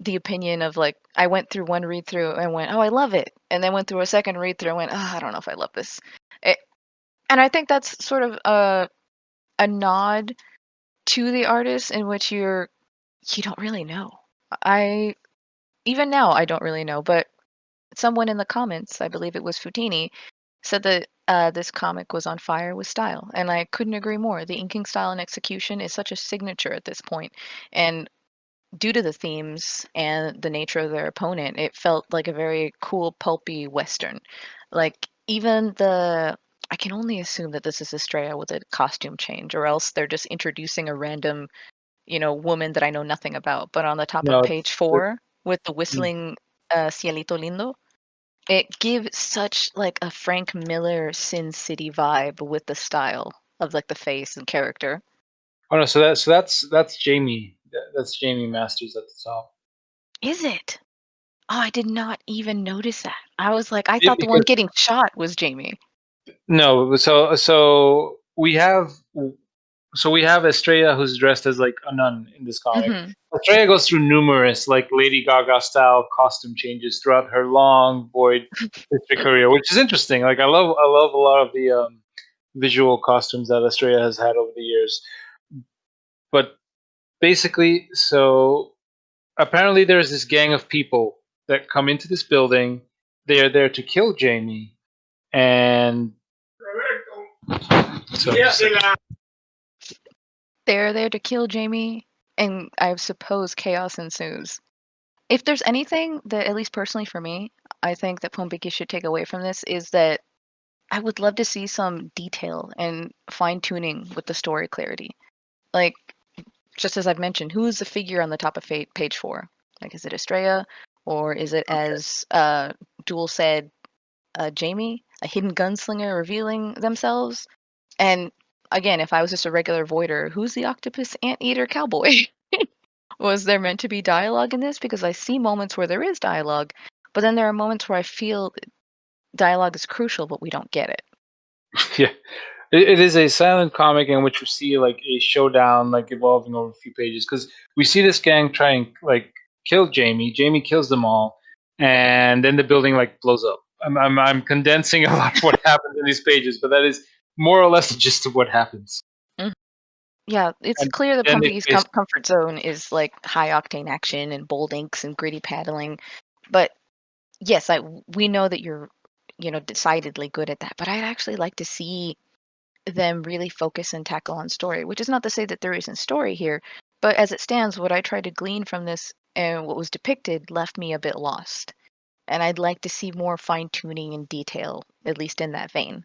the opinion of like I went through one read through and went, "Oh, I love it," and then went through a second read through and went, "Oh, I don't know if I love this." It, and I think that's sort of a nod to the artist in which you don't really know. I even now I don't really know, but someone in the comments, I believe it was Futini, said that this comic was on fire with style, and I couldn't agree more. The inking style and execution is such a signature at this point, and due to the themes and the nature of their opponent, it felt like a very cool, pulpy western. Like even the I can only assume that this is Estrella with a costume change, or else they're just introducing a random, woman that I know nothing about. But on the top of No, page it's 4 with the mm. whistling Cielito Lindo, it gives such like a Frank Miller Sin City vibe with the style of like the face and character. Oh no, so that's Jamie. That's Jamie Masters at the top. Is it? Oh, I did not even notice that. I was like, I Yeah, thought the one because getting shot was Jamie. no, so we have Estrella who's dressed as like a nun in this comic. Mhm. Estrella goes through numerous like Lady Gaga style costume changes throughout her long void history career, which is interesting. Like I love a lot of the visual costumes that Estrella has had over the years. But basically, so apparently there's this gang of people that come into this building. They are there to kill Jamie, and so They're there to kill Jamie, and I suppose chaos ensues. If there's anything that, at least personally for me, I think that Pombiki should take away from this is that I would love to see some detail and fine tuning with the story clarity. Like, just as I've mentioned, who is the figure on the top of page 4? Like, is it Estrella, or is it okay. as Duel said, Jamie, a hidden gunslinger revealing themselves. And again, if I was just a regular voider, who's the octopus anteater cowboy? Was there meant to be dialogue in this? Because I see moments where there is dialogue, but then there are moments where I feel dialogue is crucial, but we don't get it. Yeah. It is a silent comic in which we see like a showdown like evolving over a few pages because we see this gang try and like kill Jamie. Jamie kills them all, and then the building like blows up. I'm condensing a lot of what happens in these pages, but that is more or less the gist of what happens. Mhm. Yeah, it's And clear that then they Pompe's face comfort zone is like high octane action and bold inks and gritty paddling. But yes, we know that you're, decidedly good at that. But I'd actually like to see them really focus and tackle on story, which is not to say that there isn't story here, but as it stands, what I tried to glean from this and what was depicted left me a bit lost. And I'd like to see more fine tuning and detail, at least in that vein.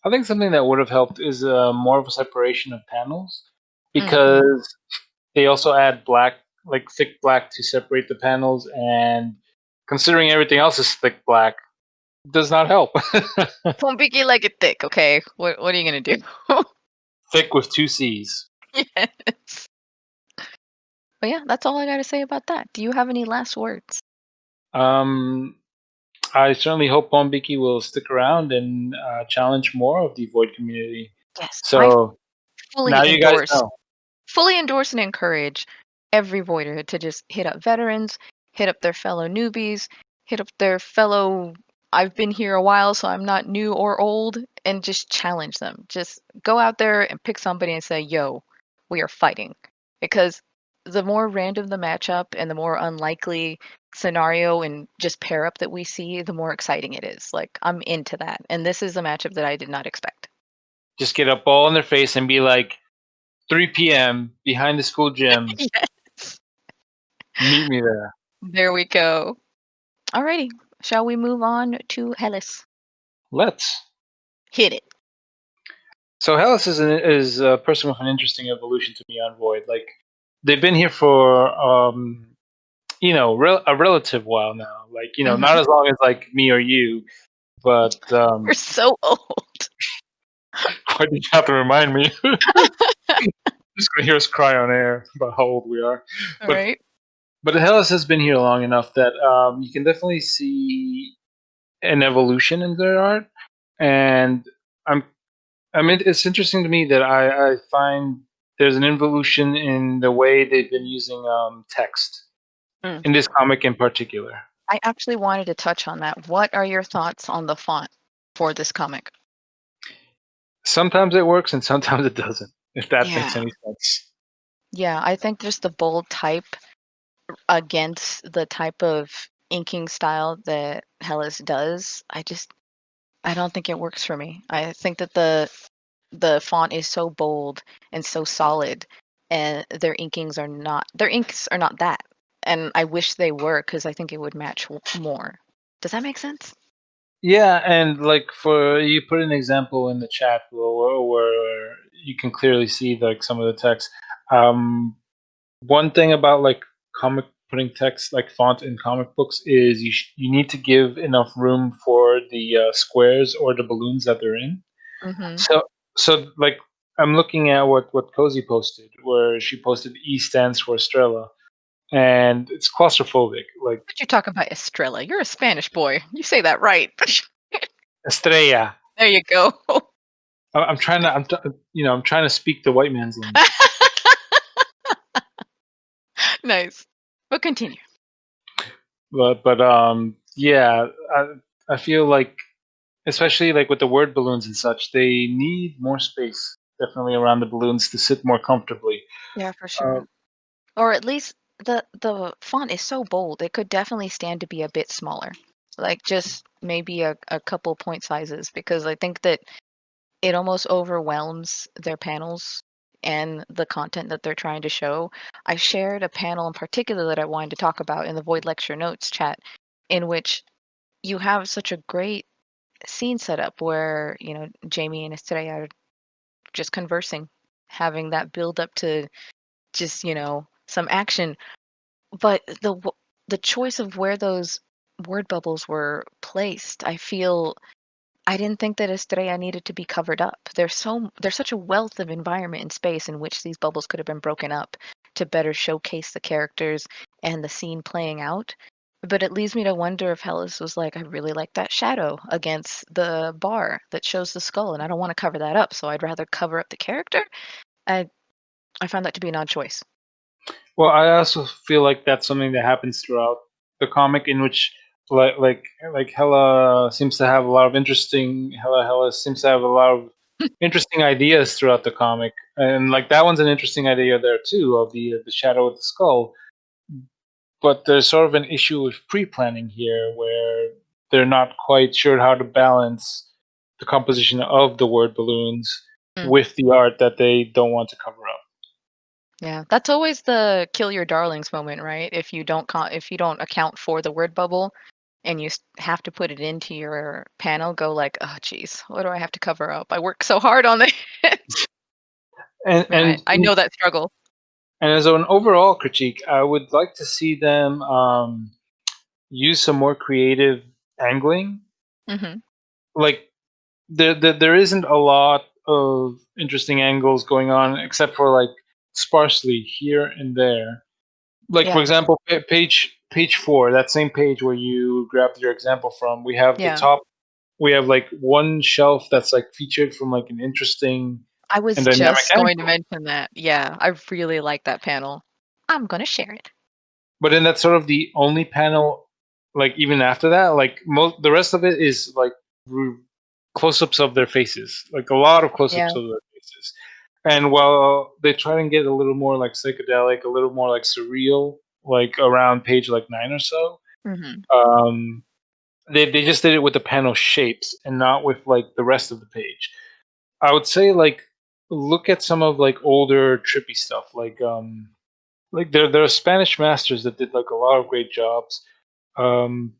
I think something that would have helped is more of a separation of panels Mm-hmm. because they also add black, like thick black, to separate the panels, and considering everything else is thick black, does not help. Pompiki like it thick, okay? What are you gonna do? Thick with two C's. Yes. But yeah, that's all I gotta say about that. Do you have any last words? Um, I certainly hope Bombiki will stick around and challenge more of the Void community. Yes, I So now fully you guys endorse know. fully endorse and encourage every voider to just hit up veterans, hit up their fellow newbies, hit up their fellow I've been here a while so I'm not new or old, and just challenge them. Just go out there and pick somebody and say, "Yo, we are fighting." Because the more random the matchup and the more unlikely scenario and just pair up that we see, the more exciting it is. Like I'm into that. And this is a matchup that I did not expect. Just get up all in their face and be like, 3 p.m. behind the school gym. Yes. Meet me there. There we go. Alrighty, shall we move on to Hellas? Let's. Hit it. So Hellas is a person with an interesting evolution to me on Void. Like they've been here for a relative while now. Like not Mhm. as long as like me or you, but We're so old. why did you have to remind me? Just gonna hear us cry on air about how old we are. All But right. but Hellas has been here long enough that you can definitely see an evolution in their art, and I'm I mean it's interesting to me that I find there's an evolution in the way they've been using text Mm. in this comic in particular. I actually wanted to touch on that. What are your thoughts on the font for this comic? Sometimes it works and sometimes it doesn't. If that makes Yeah. any sense. Yeah, I think just the bold type against the type of inking style that Hellas does, I don't think it works for me. I think that the font is so bold and so solid, and their inks are not that. And I wish they were because I think it would match more. Does that make sense? Yeah, and like for you put an example in the chat where you can clearly see like some of the text. Um, One thing about like comic putting text like font in comic books is you need to give enough room for the squares or the balloons that they're in. Mm-hmm. So like I'm looking at what Cozy posted, where she posted E stands for Estrella, and it's claustrophobic. Like But you talk about Estrella. You're a Spanish boy. You say that right. Estrella. There you go. I'm trying to I'm trying to speak the white man's language. Nice. But continue. But yeah, I feel like especially like with the word balloons and such, they need more space definitely around the balloons to sit more comfortably. Yeah, for Uh, sure. Or at least the font is so bold. It could definitely stand to be a bit smaller. Like just maybe a couple point sizes because I think that it almost overwhelms their panels and the content that they're trying to show. I shared a panel in particular that I wanted to talk about in the Void Lecture Notes chat, in which you have such a great scene set up where, Jamie and Estrella are just conversing, having that build up to just, some action. But the choice of where those word bubbles were placed. I didn't think that Estrella needed to be covered up. There's such a wealth of environment and space in which these bubbles could have been broken up to better showcase the characters and the scene playing out. But it leads me to wonder if Hellas was like, I really like that shadow against the bar that shows the skull, and I don't want to cover that up, so I'd rather cover up the character. I I found that to be an odd choice. Well, I also feel like that's something that happens throughout the comic, in which like Hela seems to have a lot of interesting Hela seems to have a lot of interesting ideas throughout the comic, and like that one's an interesting idea there too, of the shadow of the skull. But there's sort of an issue with pre-planning here, where they're not quite sure how to balance the composition of the word balloons Mm, with the art that they don't want to cover up. yeah, that's always the kill your darlings moment, right? If you don't account for the word bubble and you have to put it into your panel, go like, oh, geez, what do I have to cover up? I work so hard on it. And Right. I know that struggle. And as an overall critique, I would like to see them use some more creative angling. Hmm. Like there isn't a lot of interesting angles going on, except for like sparsely here and there. Like for Yeah. example, page 4, that same page where you grabbed your example from. We have the Yeah. top. We have like one shelf that's like featured from like an interesting I and was dynamic just going to angle. mention that. Yeah, I really like that panel. I'm gonna share it. But then that's sort of the only panel. Like even after that, like most the rest of it is like close-ups of their faces, like a lot of Yeah. close-ups of their faces. And while they try and get a little more like psychedelic, a little more like surreal, like around page like 9 or so, Hmm. um, they just did it with the panel shapes and not with like the rest of the page. I would say like look at some of like older trippy stuff, like there are Spanish masters that did like a lot of great jobs, um,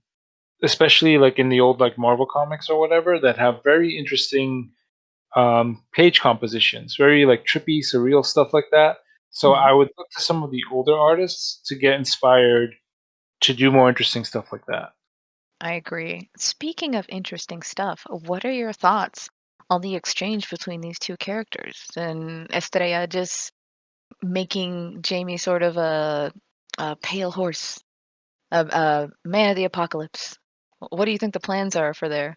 especially like in the old like Marvel comics or whatever, that have very interesting page compositions, very like trippy, surreal stuff like that. So Hmm. I would look to some of the older artists to get inspired to do more interesting stuff like that. I agree. Speaking of interesting stuff, what are your thoughts on the exchange between these two characters and Estrella just making Jamie sort of a pale horse, a man of the apocalypse? What do you think the plans are for there?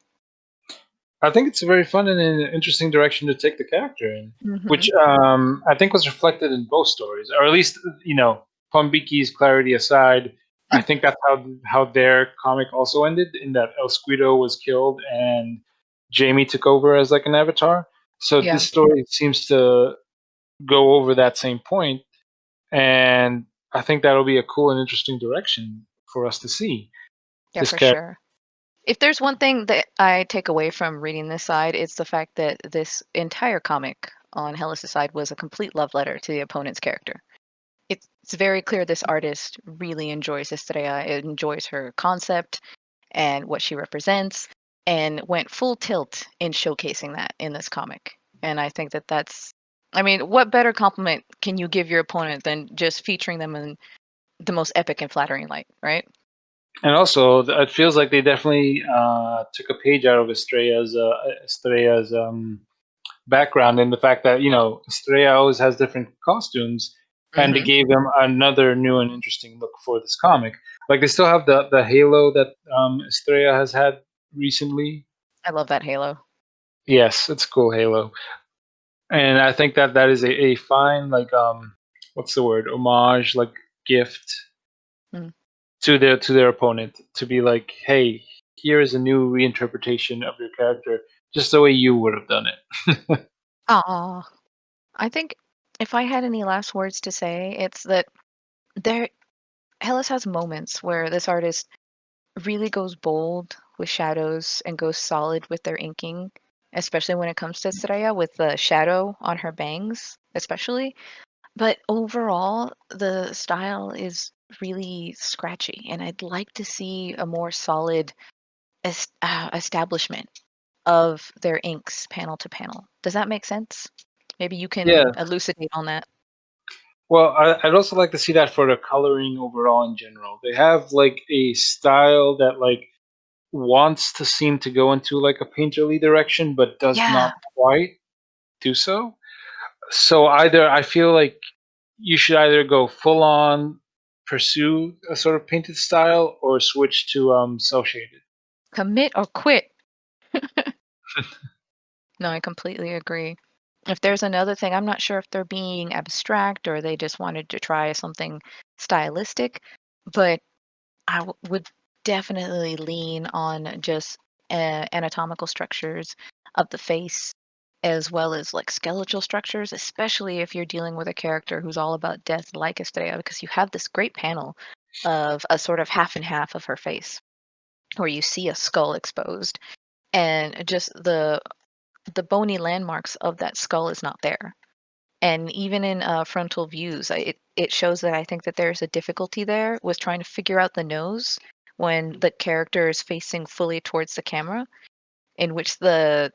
I think it's a very fun and an interesting direction to take the character in, Hmm. which I think was reflected in both stories, or at least Pombiki's clarity aside. I think that's how their comic also ended, in that El Squido was killed and Jamie took over as like an avatar. So Yeah, this story seems to go over that same point, and I think that'll be a cool and interesting direction for us to see yeah, this for character. sure. If there's one thing that I take away from reading this side, it's the fact that this entire comic on Hellas' side was a complete love letter to the opponent's character. It's very clear this artist really enjoys Estrella, enjoys her concept and what she represents, and went full tilt in showcasing that in this comic. And I think that I mean, what better compliment can you give your opponent than just featuring them in the most epic and flattering light, right? And also, it feels like they definitely took a page out of Estrella's background, in the fact that Estrella always has different costumes, and they Hmm. gave them another new and interesting look for this comic. Like they still have the halo that Estrella has had recently. I love that halo. Yes, it's a cool halo, and I think that that is a fine like what's the word, homage, like gift Mm. to their opponent, to be like, hey, here is a new reinterpretation of your character, just the way you would have done it. Aw. I think if I had any last words to say, it's that there Hellas has moments where this artist really goes bold with shadows and goes solid with their inking, especially when it comes to Soraya with the shadow on her bangs, especially. But overall, the style is really scratchy, and I'd like to see a more solid establishment of their inks panel to panel. Does that make sense? Maybe you Yeah. can elucidate on that. Well, I'd also like to see that for the coloring overall in general. They have like a style that like wants to seem to go into like a painterly direction, but does Yeah, not quite do so. So either I feel like you should either go full on pursue a sort of painted style or switch to cell shaded. commit or quit. No, I completely agree. If there's another thing, I'm not sure if they're being abstract or they just wanted to try something stylistic, but would definitely lean on just anatomical structures of the face as well as like skeletal structures, especially if you're dealing with a character who's all about death like Estrella, because you have this great panel of a sort of half and half of her face where you see a skull exposed and just the bony landmarks of that skull is not there. And even in frontal views, it shows that I think that there's a difficulty there with trying to figure out the nose when the character is facing fully towards the camera, in which the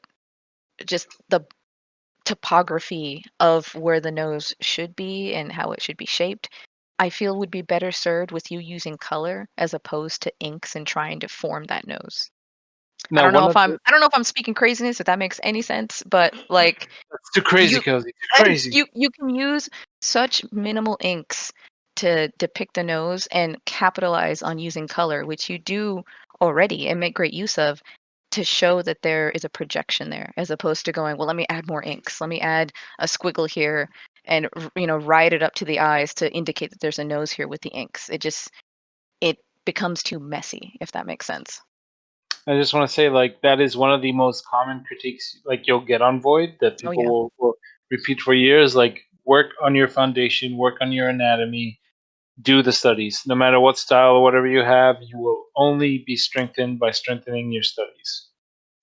topography of where the nose should be and how it should be shaped, I feel would be better served with you using color as opposed to inks and trying to form that nose. Now, one of the I don't know if I'm speaking craziness, if that makes any sense, but like That's too crazy, you Cozy. Too crazy. you can use such minimal inks to depict the nose and capitalize on using color, which you do already and make great use of to show that there is a projection there, as opposed to going, well, let me add more inks. Let me add a squiggle here and ride it up to the eyes to indicate that there's a nose here with the inks. It becomes too messy, if that makes sense. I just want to say, like, that is one of the most common critiques, like, you'll get on Void that Oh people yeah. will repeat for years. Like, work on your foundation, work on your anatomy, do the studies. No matter what style or whatever you have, you will only be strengthened by strengthening your studies.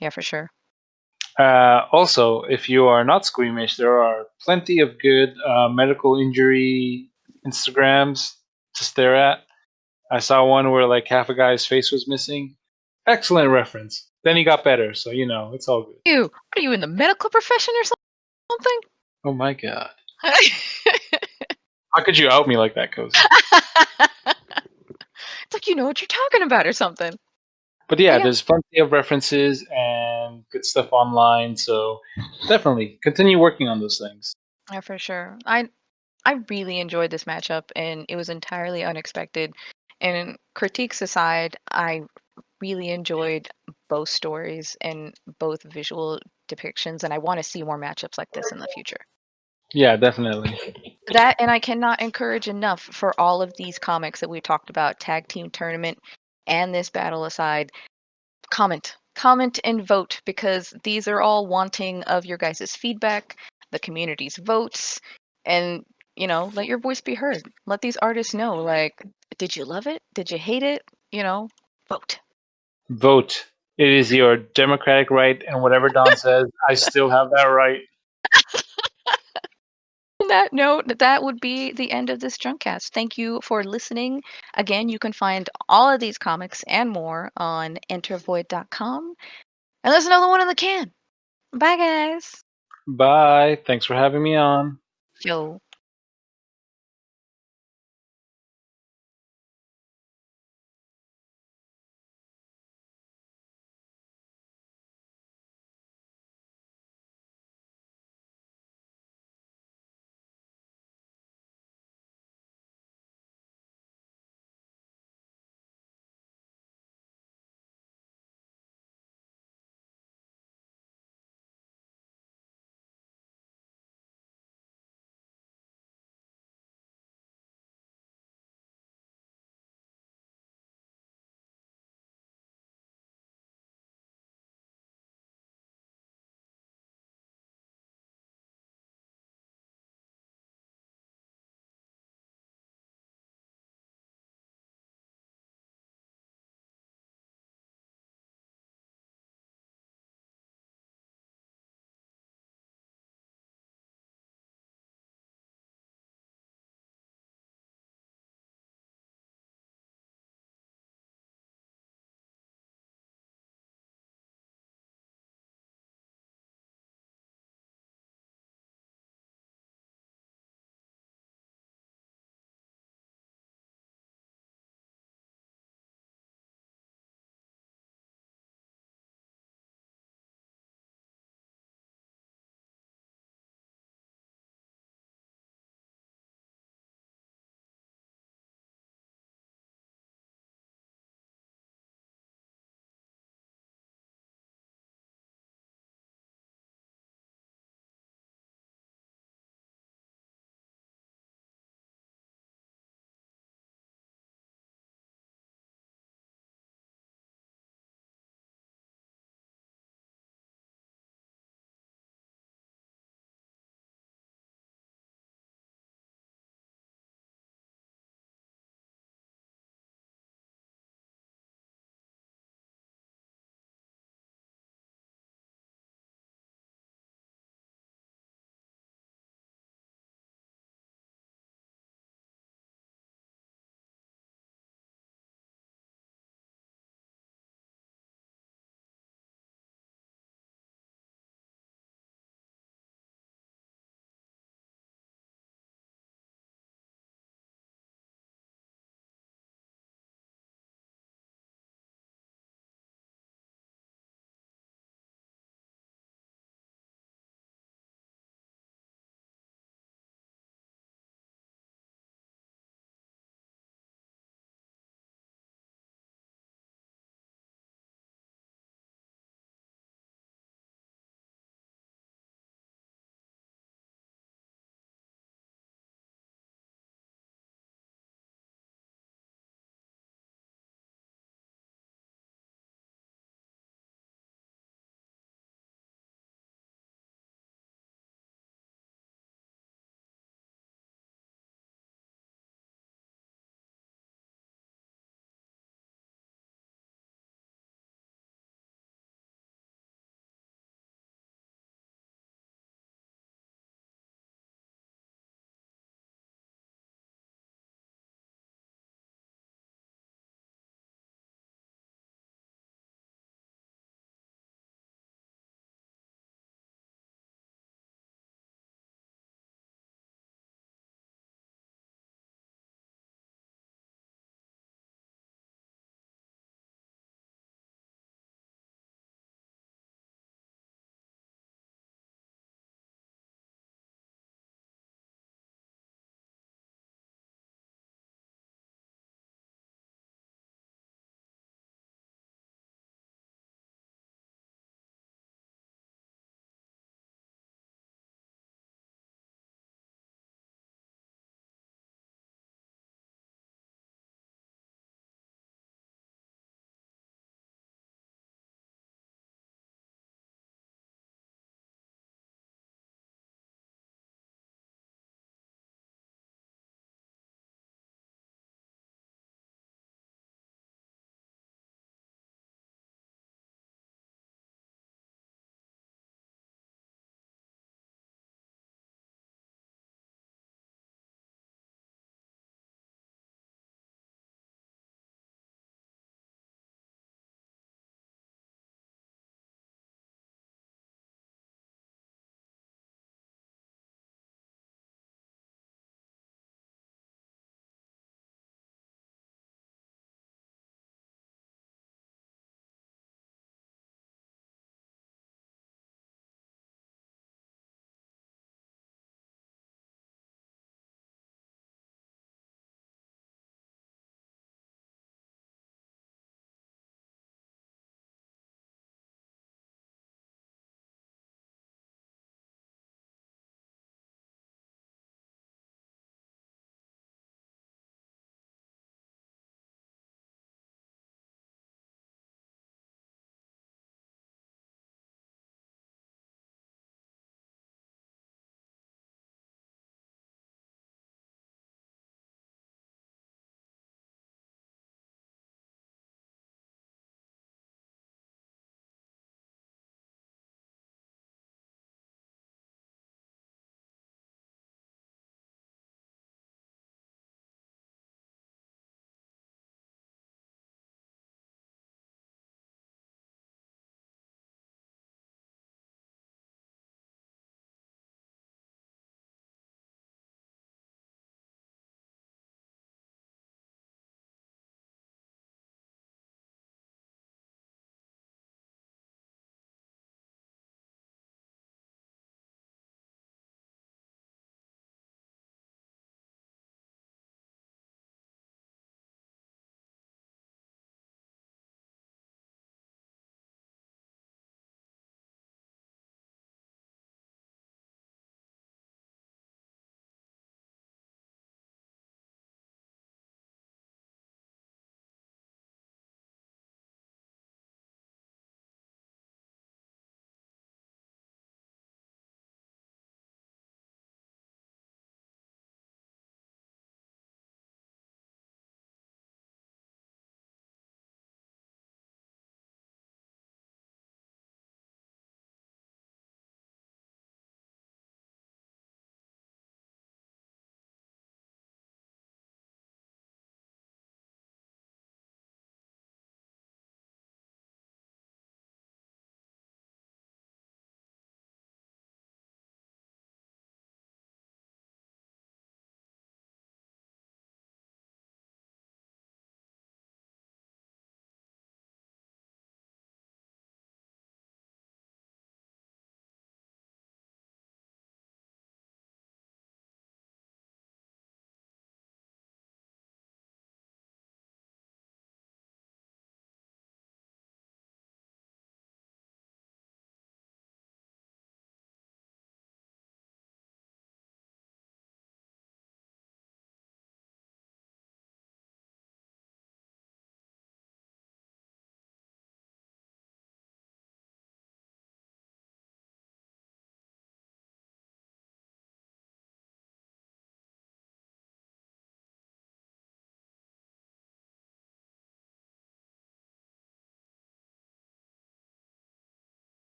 Yeah, for sure. Also, if you are not squeamish, there are plenty of good medical injury Instagrams to stare at. I saw one where like half a guy's face was missing. Excellent reference. Then he got better, so it's all good. You, what are you in the medical profession or something? Oh my god. How could you out me like that, Cozy? It's like you know what you're talking about or something. But But yeah, yeah, there's plenty of references and good stuff online, so definitely continue working on those things. yeah, for sure. I really enjoyed this matchup, and it was entirely unexpected. And critiques aside, I really enjoyed both stories and both visual depictions, and I want to see more matchups like this in the future. Yeah, definitely. That, and I cannot encourage enough for all of these comics that we talked about, tag team tournament and this battle aside, comment and vote, because these are all wanting of your guys' feedback, the community's votes, and let your voice be heard. Let these artists know, like, did you love it, did you hate it, vote. Vote. It is your democratic right, and whatever Don says, I still have that right. On that note, that would be the end of this Junkcast. Thank you for listening. Again, you can find all of these comics and more on entervoid.com, and there's another one in the can. Bye, guys. Bye. Thanks for having me on. Yo.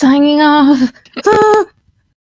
signing off.